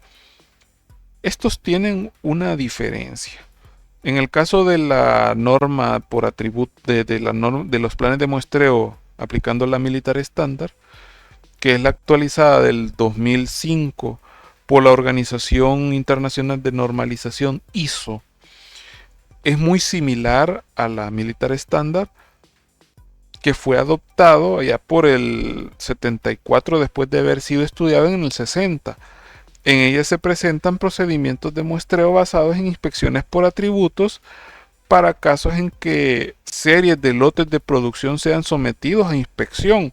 Speaker 1: estos tienen una diferencia. En el caso de la norma por atributo de los planes de muestreo aplicando la Militar Estándar, que es la actualizada del 2005 por la Organización Internacional de Normalización ISO, es muy similar a la Militar Estándar, que fue adoptado ya por el 74 después de haber sido estudiado en el 60. En ella se presentan procedimientos de muestreo basados en inspecciones por atributos para casos en que series de lotes de producción sean sometidos a inspección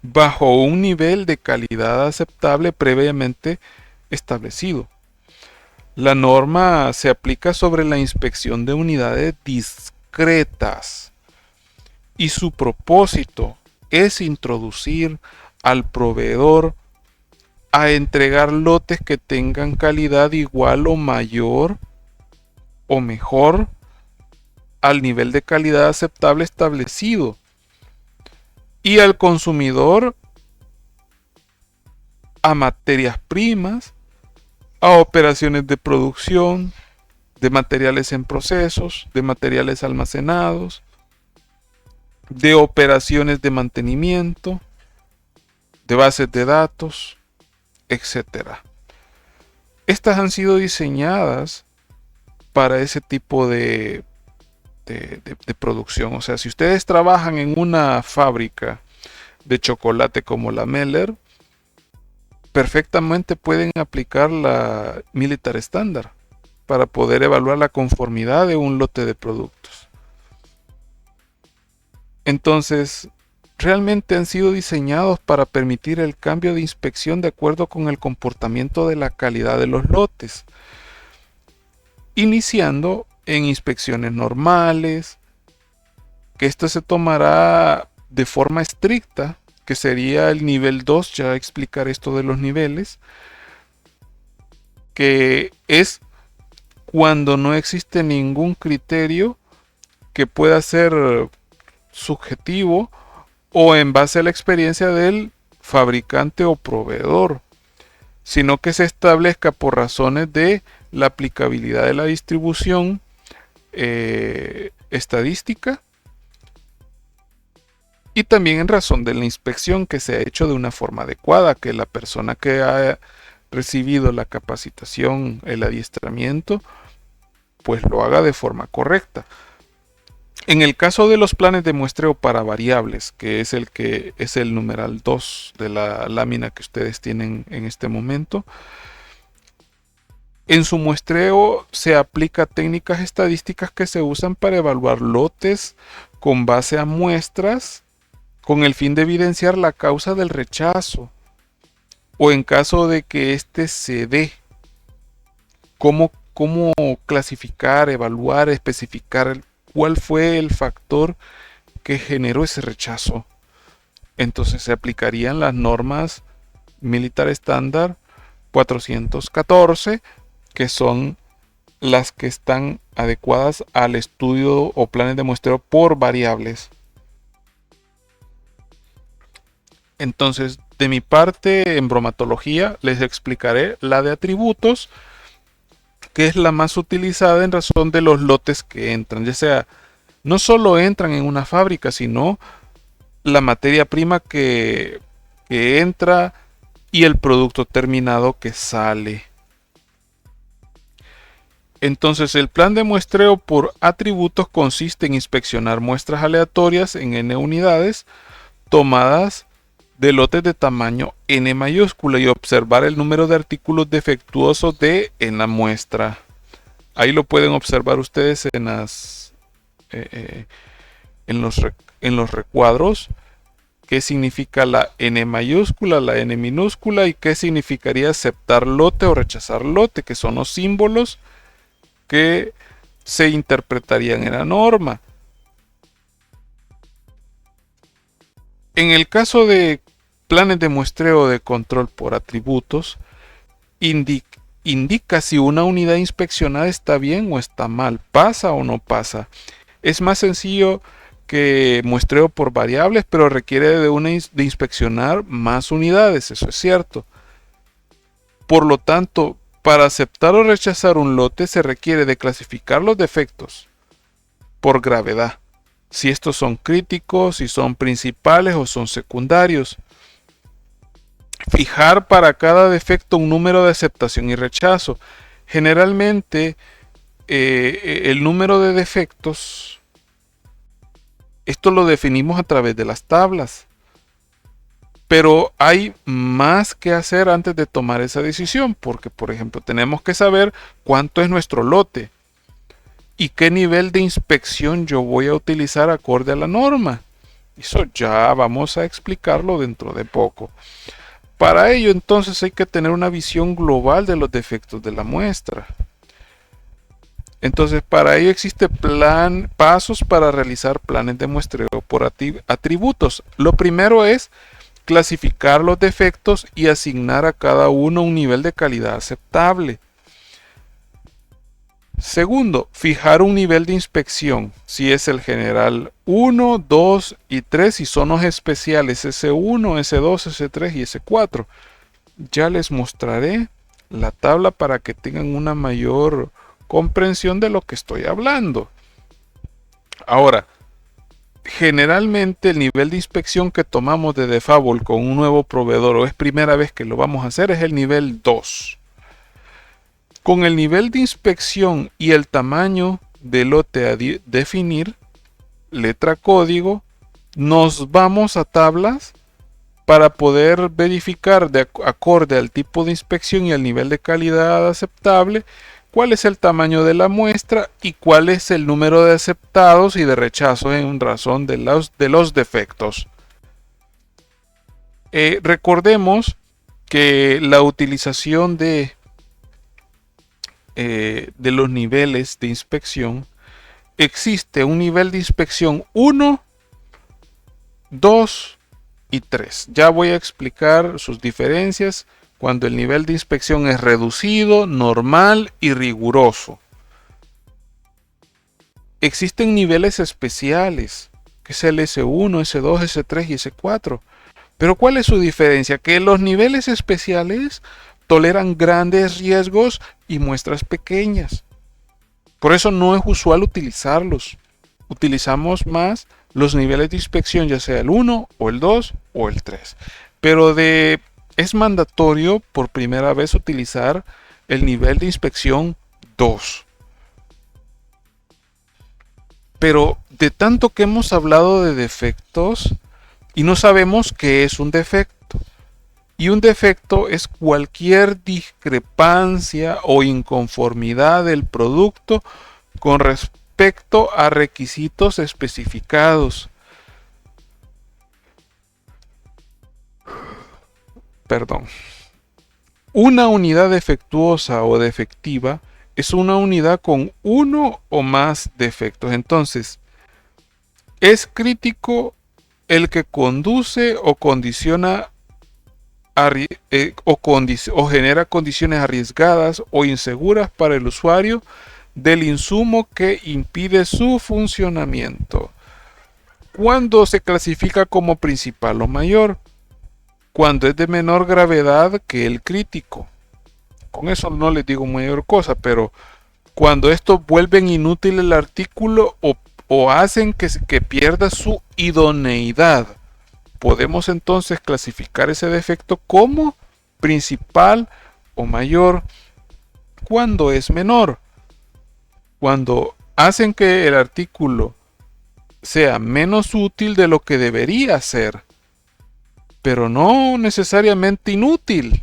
Speaker 1: bajo un nivel de calidad aceptable previamente establecido. La norma se aplica sobre la inspección de unidades discretas y su propósito es introducir al proveedor a entregar lotes que tengan calidad igual o mayor o mejor al nivel de calidad aceptable establecido, y al consumidor a materias primas, a operaciones de producción, de materiales en procesos, de materiales almacenados, de operaciones de mantenimiento, de bases de datos, etc. Estas han sido diseñadas para ese tipo de producción. O sea, si ustedes trabajan en una fábrica de chocolate como la Meller, perfectamente pueden aplicar la Militar Estándar para poder evaluar la conformidad de un lote de productos. Entonces, realmente han sido diseñados para permitir el cambio de inspección de acuerdo con el comportamiento de la calidad de los lotes, iniciando en inspecciones normales, que esto se tomará de forma estricta, que sería el nivel 2, ya explicar esto de los niveles, que es cuando no existe ningún criterio que pueda ser subjetivo o en base a la experiencia del fabricante o proveedor, sino que se establezca por razones de la aplicabilidad de la distribución estadística, y también en razón de la inspección que se ha hecho de una forma adecuada, que la persona que ha recibido la capacitación, el adiestramiento, pues lo haga de forma correcta. En el caso de los planes de muestreo para variables, que es el numeral 2 de la lámina que ustedes tienen en este momento, en su muestreo se aplica técnicas estadísticas que se usan para evaluar lotes con base a muestras con el fin de evidenciar la causa del rechazo o en caso de que éste se dé, cómo clasificar, evaluar, especificar cuál fue el factor que generó ese rechazo. Entonces se aplicarían las normas Militar Estándar 414, que son las que están adecuadas al estudio o planes de muestreo por variables. Entonces, de mi parte, en bromatología, les explicaré la de atributos, que es la más utilizada en razón de los lotes que entran, ya sea no solo entran en una fábrica, sino la materia prima que entra y el producto terminado que sale. Entonces, el plan de muestreo por atributos consiste en inspeccionar muestras aleatorias en n unidades tomadas de lotes de tamaño n mayúscula y observar el número de artículos defectuosos de en la muestra. Ahí lo pueden observar ustedes en los recuadros. ¿Qué significa la n mayúscula, la n minúscula y qué significaría aceptar lote o rechazar lote, que son los símbolos que se interpretarían en la norma? En el caso de planes de muestreo de control por atributos, indica si una unidad inspeccionada está bien o está mal, pasa o no pasa. Es más sencillo que muestreo por variables, pero requiere de inspeccionar más unidades, eso es cierto. Por lo tanto, para aceptar o rechazar un lote se requiere de clasificar los defectos por gravedad, si estos son críticos, si son principales o son secundarios. Fijar para cada defecto un número de aceptación y rechazo. Generalmente el número de defectos, esto lo definimos a través de las tablas. Pero hay más que hacer antes de tomar esa decisión, porque por ejemplo tenemos que saber cuánto es nuestro lote y qué nivel de inspección yo voy a utilizar acorde a la norma. Eso ya vamos a explicarlo dentro de poco. Para ello entonces hay que tener una visión global de los defectos de la muestra. Entonces para ello existe pasos para realizar planes de muestreo por atributos. Lo primero es clasificar los defectos y asignar a cada uno un nivel de calidad aceptable. Segundo, fijar un nivel de inspección, si es el general 1, 2 y 3 y son los especiales S1, S2, S3 y S4. Ya les mostraré la tabla para que tengan una mayor comprensión de lo que estoy hablando. Ahora, generalmente el nivel de inspección que tomamos de default con un nuevo proveedor o es primera vez que lo vamos a hacer es el nivel 2. Con el nivel de inspección y el tamaño de lote a definir, letra código, nos vamos a tablas para poder verificar de acorde al tipo de inspección y al nivel de calidad aceptable cuál es el tamaño de la muestra y cuál es el número de aceptados y de rechazos en razón de los defectos. Recordemos que la utilización de los niveles de inspección, existe un nivel de inspección 1, 2 y 3. Ya voy a explicar sus diferencias cuando el nivel de inspección es reducido, normal y riguroso. Existen niveles especiales, que es el S1, S2, S3 y S4. Pero ¿cuál es su diferencia? Que los niveles especiales toleran grandes riesgos y muestras pequeñas. Por eso no es usual utilizarlos. Utilizamos más los niveles de inspección, ya sea el 1 o el 2 o el 3. Pero es mandatorio por primera vez utilizar el nivel de inspección 2. Pero de tanto que hemos hablado de defectos y no sabemos qué es un defecto. Y un defecto es cualquier discrepancia o inconformidad del producto con respecto a requisitos especificados. Perdón. Una unidad defectuosa o defectiva es una unidad con uno o más defectos. Entonces, es crítico el que conduce o condiciona o genera condiciones arriesgadas o inseguras para el usuario del insumo que impide su funcionamiento. ¿Cuándo se clasifica como principal o mayor? Cuando es de menor gravedad que el crítico. Con eso no les digo mayor cosa, pero cuando estos vuelven inútil el artículo o hacen que pierda su idoneidad, podemos entonces clasificar ese defecto como principal o mayor. Cuando es menor, cuando hacen que el artículo sea menos útil de lo que debería ser, pero no necesariamente inútil.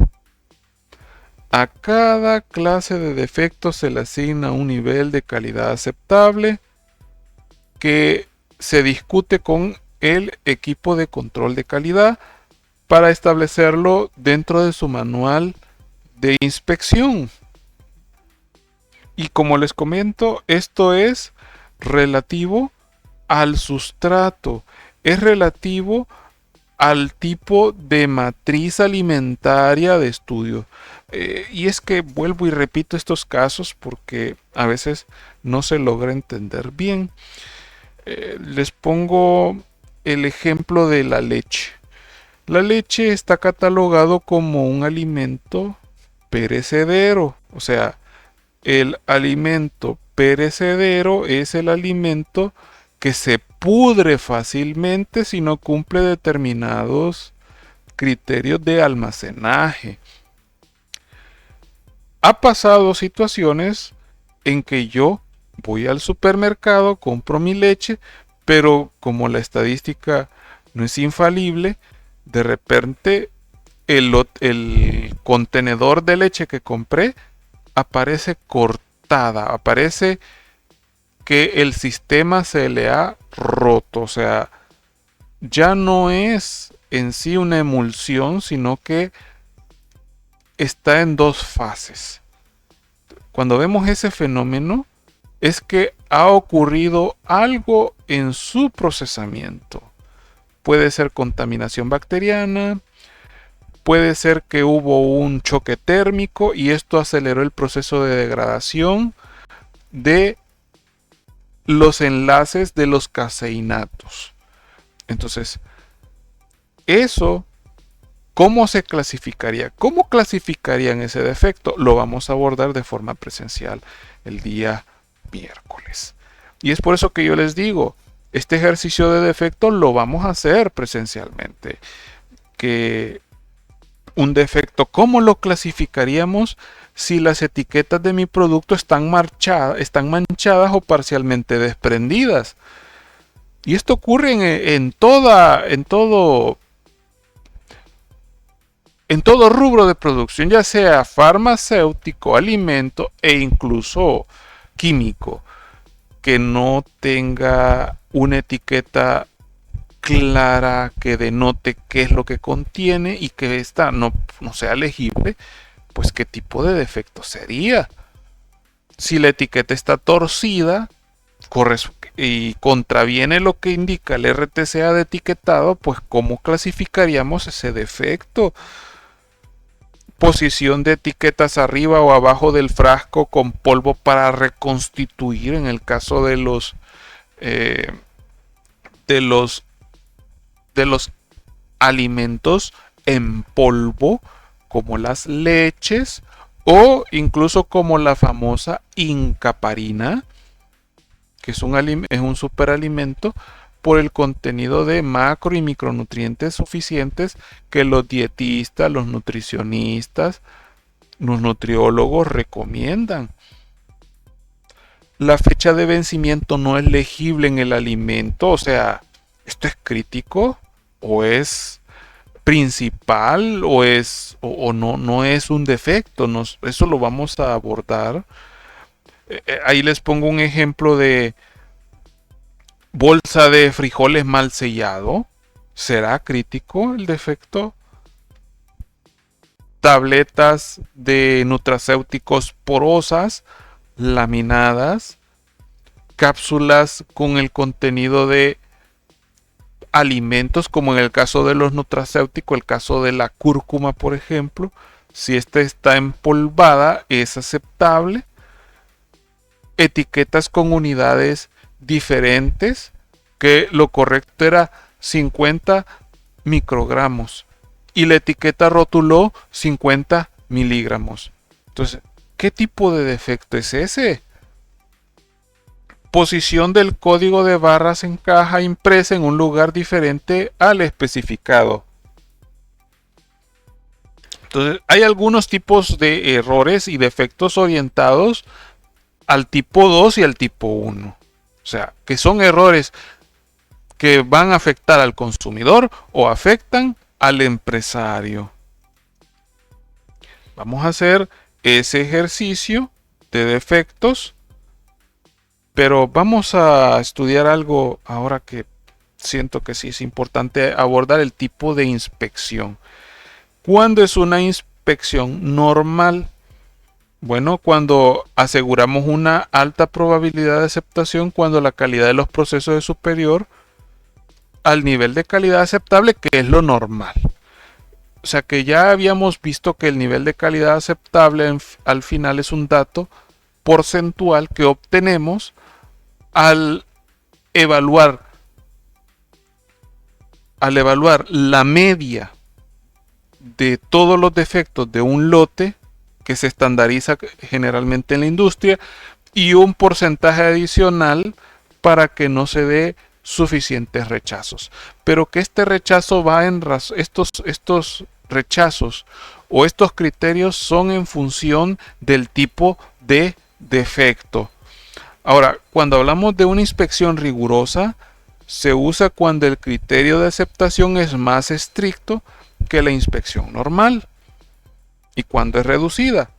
Speaker 1: A cada clase de defecto se le asigna un nivel de calidad aceptable que se discute con el equipo de control de calidad para establecerlo dentro de su manual de inspección. Y como les comento, esto es relativo al sustrato, es relativo al tipo de matriz alimentaria de estudio. Y es que vuelvo y repito estos casos porque a veces no se logra entender bien. Les pongo el ejemplo de la leche. La leche está catalogado como un alimento perecedero, o sea, el alimento perecedero es el alimento que se pudre fácilmente si no cumple determinados criterios de almacenaje. Ha pasado situaciones en que yo voy al supermercado, compro mi leche, pero como la estadística no es infalible, de repente el contenedor de leche que compré aparece cortada, aparece que el sistema se le ha roto, o sea, ya no es en sí una emulsión, sino que está en dos fases. Cuando vemos ese fenómeno, es que ha ocurrido algo en su procesamiento. Puede ser contaminación bacteriana, puede ser que hubo un choque térmico y esto aceleró el proceso de degradación de los enlaces de los caseinatos. Entonces, eso, ¿cómo se clasificaría? ¿Cómo clasificarían ese defecto? Lo vamos a abordar de forma presencial el día miércoles. Y es por eso que yo les digo, este ejercicio de defecto lo vamos a hacer presencialmente. Que un defecto, ¿cómo lo clasificaríamos si las etiquetas de mi producto están manchadas o parcialmente desprendidas? Y esto ocurre en todo rubro de producción, ya sea farmacéutico, alimento e incluso químico, que no tenga una etiqueta clara que denote qué es lo que contiene y que esta no sea legible, pues qué tipo de defecto sería. Si la etiqueta está torcida y contraviene lo que indica el RTCA de etiquetado, pues ¿cómo clasificaríamos ese defecto? Posición de etiquetas arriba o abajo del frasco con polvo para reconstituir en el caso de los de los de los alimentos en polvo como las leches o incluso como la famosa incaparina, que es un superalimento por el contenido de macro y micronutrientes suficientes que los dietistas, los nutricionistas, los nutriólogos recomiendan. La fecha de vencimiento no es legible en el alimento, o sea, ¿esto es crítico o es principal o no es un defecto? Eso lo vamos a abordar. Ahí les pongo un ejemplo de bolsa de frijoles mal sellado. ¿Será crítico el defecto? tabletas de nutracéuticos porosas, laminadas, cápsulas con el contenido de alimentos, como en el caso de los nutracéuticos, el caso de la cúrcuma, por ejemplo. Si esta está empolvada, es aceptable. Etiquetas con unidades diferentes, que lo correcto era 50 microgramos y la etiqueta rotuló 50 miligramos. Entonces, ¿qué tipo de defecto es ese? Posición del código de barras en caja impresa en un lugar diferente al especificado. Entonces, hay algunos tipos de errores y defectos orientados al tipo 2 y al tipo 1. O sea, que son errores que van a afectar al consumidor o afectan al empresario. Vamos a hacer ese ejercicio de defectos, pero vamos a estudiar algo ahora que siento que sí es importante abordar: el tipo de inspección. ¿Cuándo es una inspección normal? Bueno, cuando aseguramos una alta probabilidad de aceptación, cuando la calidad de los procesos es superior al nivel de calidad aceptable, que es lo normal. O sea que ya habíamos visto que el nivel de calidad aceptable al final es un dato porcentual que obtenemos al evaluar la media de todos los defectos de un lote que se estandariza generalmente en la industria, y un porcentaje adicional para que no se dé suficientes rechazos. Pero que este rechazo va en estos rechazos o estos criterios son en función del tipo de defecto. Ahora, cuando hablamos de una inspección rigurosa, se usa cuando el criterio de aceptación es más estricto que la inspección normal. ¿Y cuando es reducida?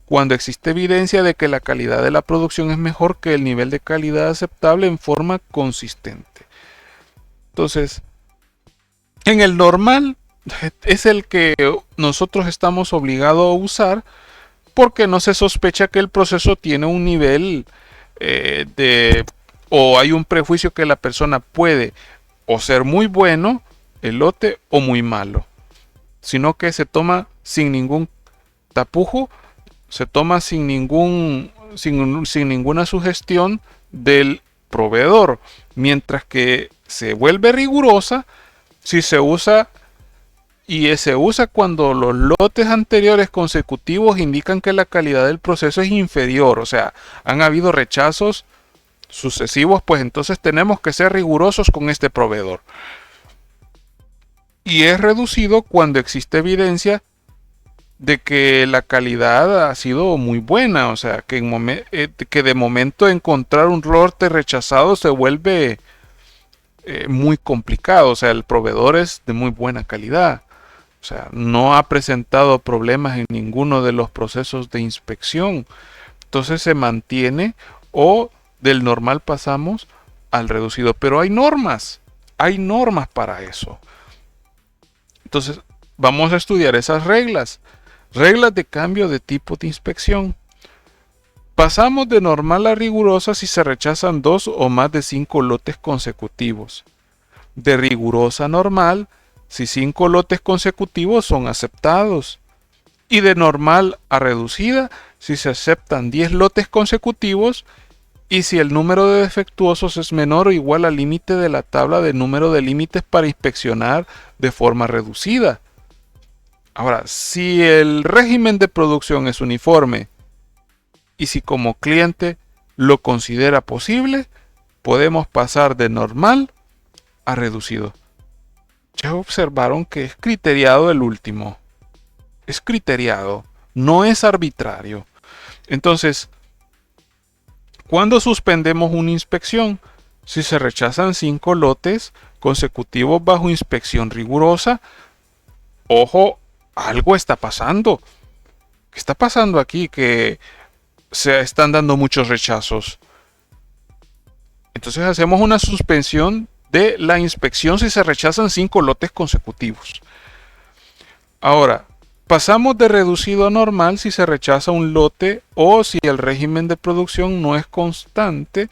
Speaker 1: Cuando existe evidencia de que la calidad de la producción es mejor que el nivel de calidad aceptable en forma consistente. Entonces, en el normal es el que nosotros estamos obligados a usar porque no se sospecha que el proceso tiene un nivel o hay un prejuicio que la persona puede o ser muy bueno el lote o muy malo, sino que se toma sin ningún tapujo, se toma sin ninguna sugestión del proveedor, mientras que se vuelve rigurosa si se usa, y se usa cuando los lotes anteriores consecutivos indican que la calidad del proceso es inferior, o sea, han habido rechazos sucesivos, pues entonces tenemos que ser rigurosos con este proveedor. Y es reducido cuando existe evidencia de que la calidad ha sido muy buena, o sea, que de momento encontrar un lote rechazado se vuelve muy complicado, o sea, el proveedor es de muy buena calidad, o sea, no ha presentado problemas en ninguno de los procesos de inspección, entonces se mantiene, o del normal pasamos al reducido, pero hay normas para eso. Entonces, vamos a estudiar esas reglas. Reglas de cambio de tipo de inspección. Pasamos de normal a rigurosa si se rechazan 2 o más de 5 lotes consecutivos. De rigurosa a normal si 5 lotes consecutivos son aceptados. Y de normal a reducida si se aceptan 10 lotes consecutivos y si el número de defectuosos es menor o igual al límite de la tabla de número de límites para inspeccionar de forma reducida. Ahora, si el régimen de producción es uniforme y si como cliente lo considera posible, podemos pasar de normal a reducido. Ya observaron que es criteriado el último. Es criteriado, no es arbitrario. Entonces, ¿cuándo suspendemos una inspección? Si se rechazan 5 lotes consecutivos bajo inspección rigurosa. Ojo, algo está pasando. ¿Qué está pasando aquí? Que se están dando muchos rechazos. Entonces hacemos una suspensión de la inspección si se rechazan 5 lotes consecutivos. Ahora, Pasamos de reducido a normal si se rechaza un lote o si el régimen de producción no es constante,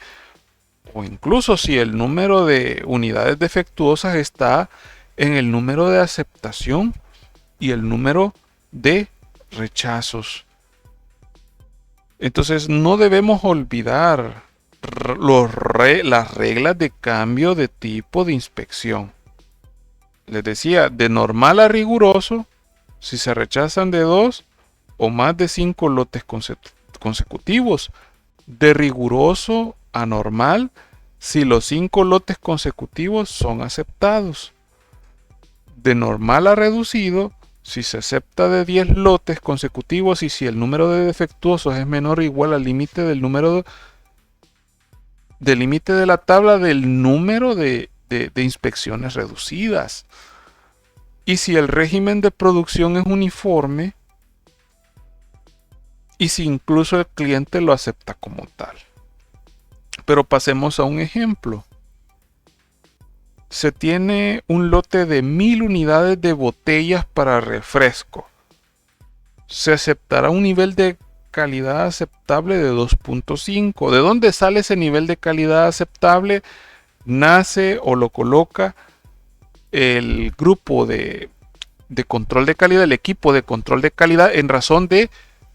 Speaker 1: o incluso si el número de unidades defectuosas está en el número de aceptación y el número de rechazos. Entonces no debemos olvidar las reglas de cambio de tipo de inspección. Les decía, de normal a riguroso, si se rechazan de 2 o más de 5 lotes consecutivos. De riguroso a normal, si los 5 lotes consecutivos son aceptados. De normal a reducido, si se acepta de 10 lotes consecutivos y si el número de defectuosos es menor o igual al límite del número del límite de la tabla del número de inspecciones reducidas. Y si el régimen de producción es uniforme y si incluso el cliente lo acepta como tal. Pero pasemos a un ejemplo. Se tiene un lote de 1000 unidades de botellas para refresco. Se aceptará un nivel de calidad aceptable de 2.5. ¿De dónde sale ese nivel de calidad aceptable? Nace o lo coloca el grupo de control de calidad, el equipo de control de calidad, en razón de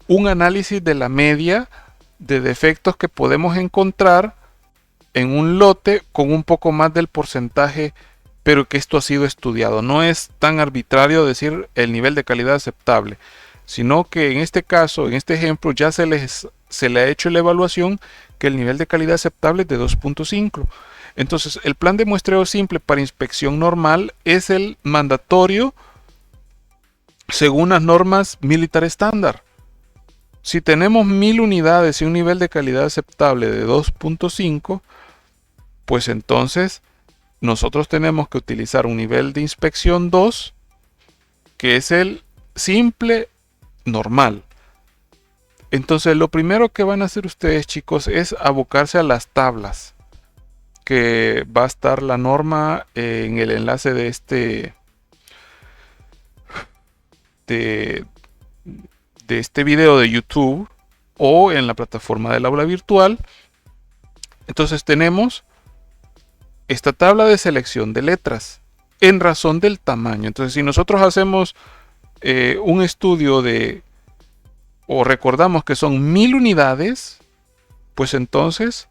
Speaker 1: un análisis de la media de defectos que podemos encontrar en un lote con un poco más del porcentaje, pero que esto ha sido estudiado. No es tan arbitrario decir el nivel de calidad aceptable, sino que en este caso, en este ejemplo, ya se le ha hecho la evaluación que el nivel de calidad aceptable es de 2.5. Entonces, el plan de muestreo simple para inspección normal es el mandatorio según las normas Militar Estándar. Si tenemos 1000 unidades y un nivel de calidad aceptable de 2.5, pues entonces nosotros tenemos que utilizar un nivel de inspección 2, que es el simple normal. Entonces lo primero que van a hacer ustedes, chicos, es abocarse a las tablas, que va a estar la norma en el enlace de este video de YouTube o en la plataforma del aula virtual. Entonces tenemos esta tabla de selección de letras en razón del tamaño. Entonces, si nosotros hacemos un estudio o recordamos que son 1000 unidades, pues entonces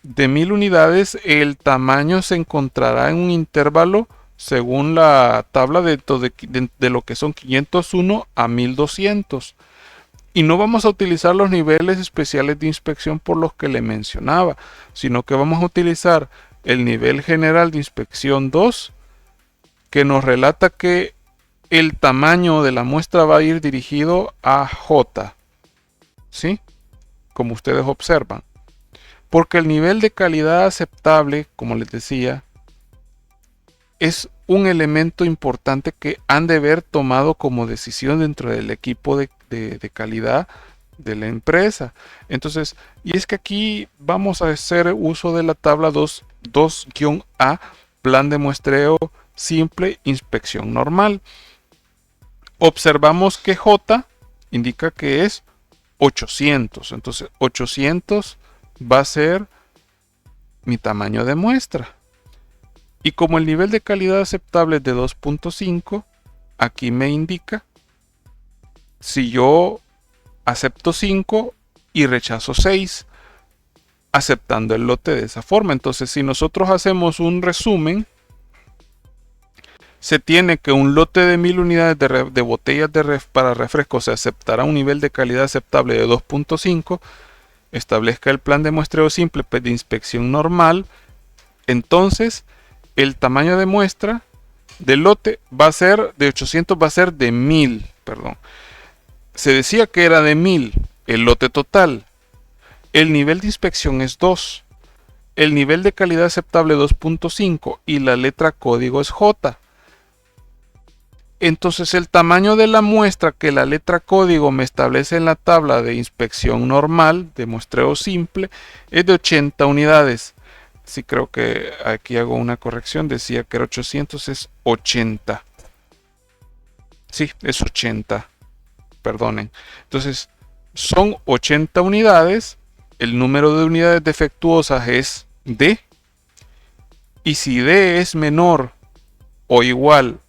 Speaker 1: de 1000 unidades el tamaño se encontrará en un intervalo según la tabla de lo que son 501 a 1200. Y no vamos a utilizar los niveles especiales de inspección por los que le mencionaba, sino que vamos a utilizar el nivel general de inspección 2, que nos relata que el tamaño de la muestra va a ir dirigido a J, ¿sí? Como ustedes observan. Porque el nivel de calidad aceptable, como les decía, es un elemento importante que han de haber tomado como decisión dentro del equipo de calidad de la empresa. Entonces, y es que aquí vamos a hacer uso de la tabla 2-A, plan de muestreo simple, inspección normal. Observamos que J indica que es 800. Entonces, 800 va a ser mi tamaño de muestra. Y como el nivel de calidad aceptable es de 2.5, aquí me indica si yo acepto 5 y rechazo 6, aceptando el lote de esa forma. Entonces, si nosotros hacemos un resumen, se tiene que un lote de 1000 unidades de botellas para refresco se aceptará un nivel de calidad aceptable de 2.5, establezca el plan de muestreo simple de inspección normal. Entonces, el tamaño de muestra del lote va a ser de 800, va a ser de 1000, perdón. Se decía que era de 1000 el lote total. El nivel de inspección es 2. El nivel de calidad aceptable 2.5 y la letra código es J. Entonces el tamaño de la muestra que la letra código me establece en la tabla de inspección normal de muestreo simple es de 80 unidades. Sí, creo que aquí hago una corrección, decía que era 800, es 80. Sí, es 80. Perdonen. Entonces, son 80 unidades. El número de unidades defectuosas es D. Y si D es menor o igual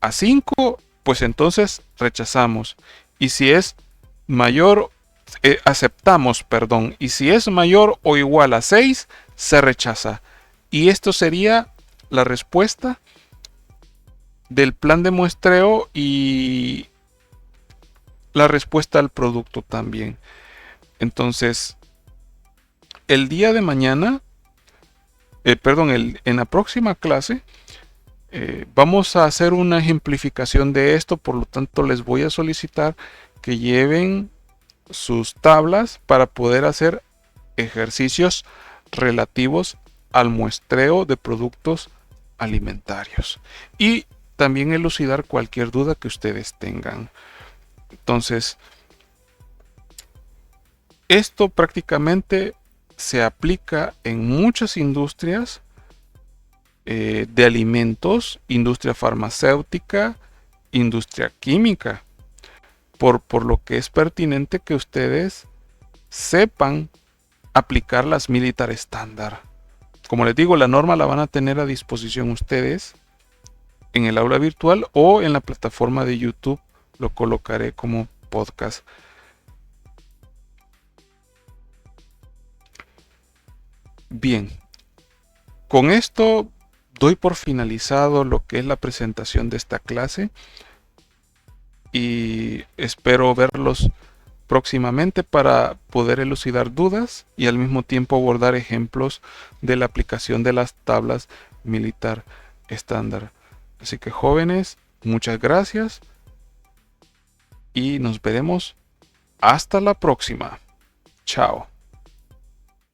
Speaker 1: a 5, pues entonces rechazamos. Y si es mayor, aceptamos, perdón. Y si es mayor o igual a 6, se rechaza. Y esto sería la respuesta del plan de muestreo y la respuesta al producto también. Entonces, el día de mañana, en la próxima clase, vamos a hacer una ejemplificación de esto, por lo tanto les voy a solicitar que lleven sus tablas para poder hacer ejercicios relativos al muestreo de productos alimentarios y también elucidar cualquier duda que ustedes tengan. Entonces, esto prácticamente se aplica en muchas industrias de alimentos, industria farmacéutica, industria química, por lo que es pertinente que ustedes sepan aplicar las militar estándar. Como les digo, la norma la van a tener a disposición ustedes en el aula virtual o en la plataforma de YouTube. Lo colocaré como podcast. Bien, con esto doy por finalizado lo que es la presentación de esta clase y espero verlos próximamente para poder elucidar dudas y al mismo tiempo abordar ejemplos de la aplicación de las tablas militar estándar. Así que jóvenes, muchas gracias y nos veremos hasta la próxima. Chao.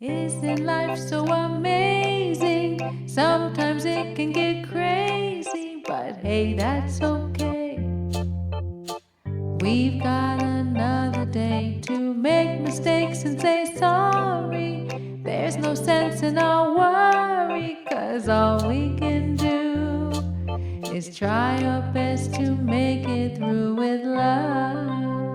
Speaker 2: Isn't life so amazing? Sometimes it can get crazy, but hey, that's okay. We've got another day to make mistakes and say sorry. There's no sense in our worry, 'cause all we can do is try our best to make it through with love.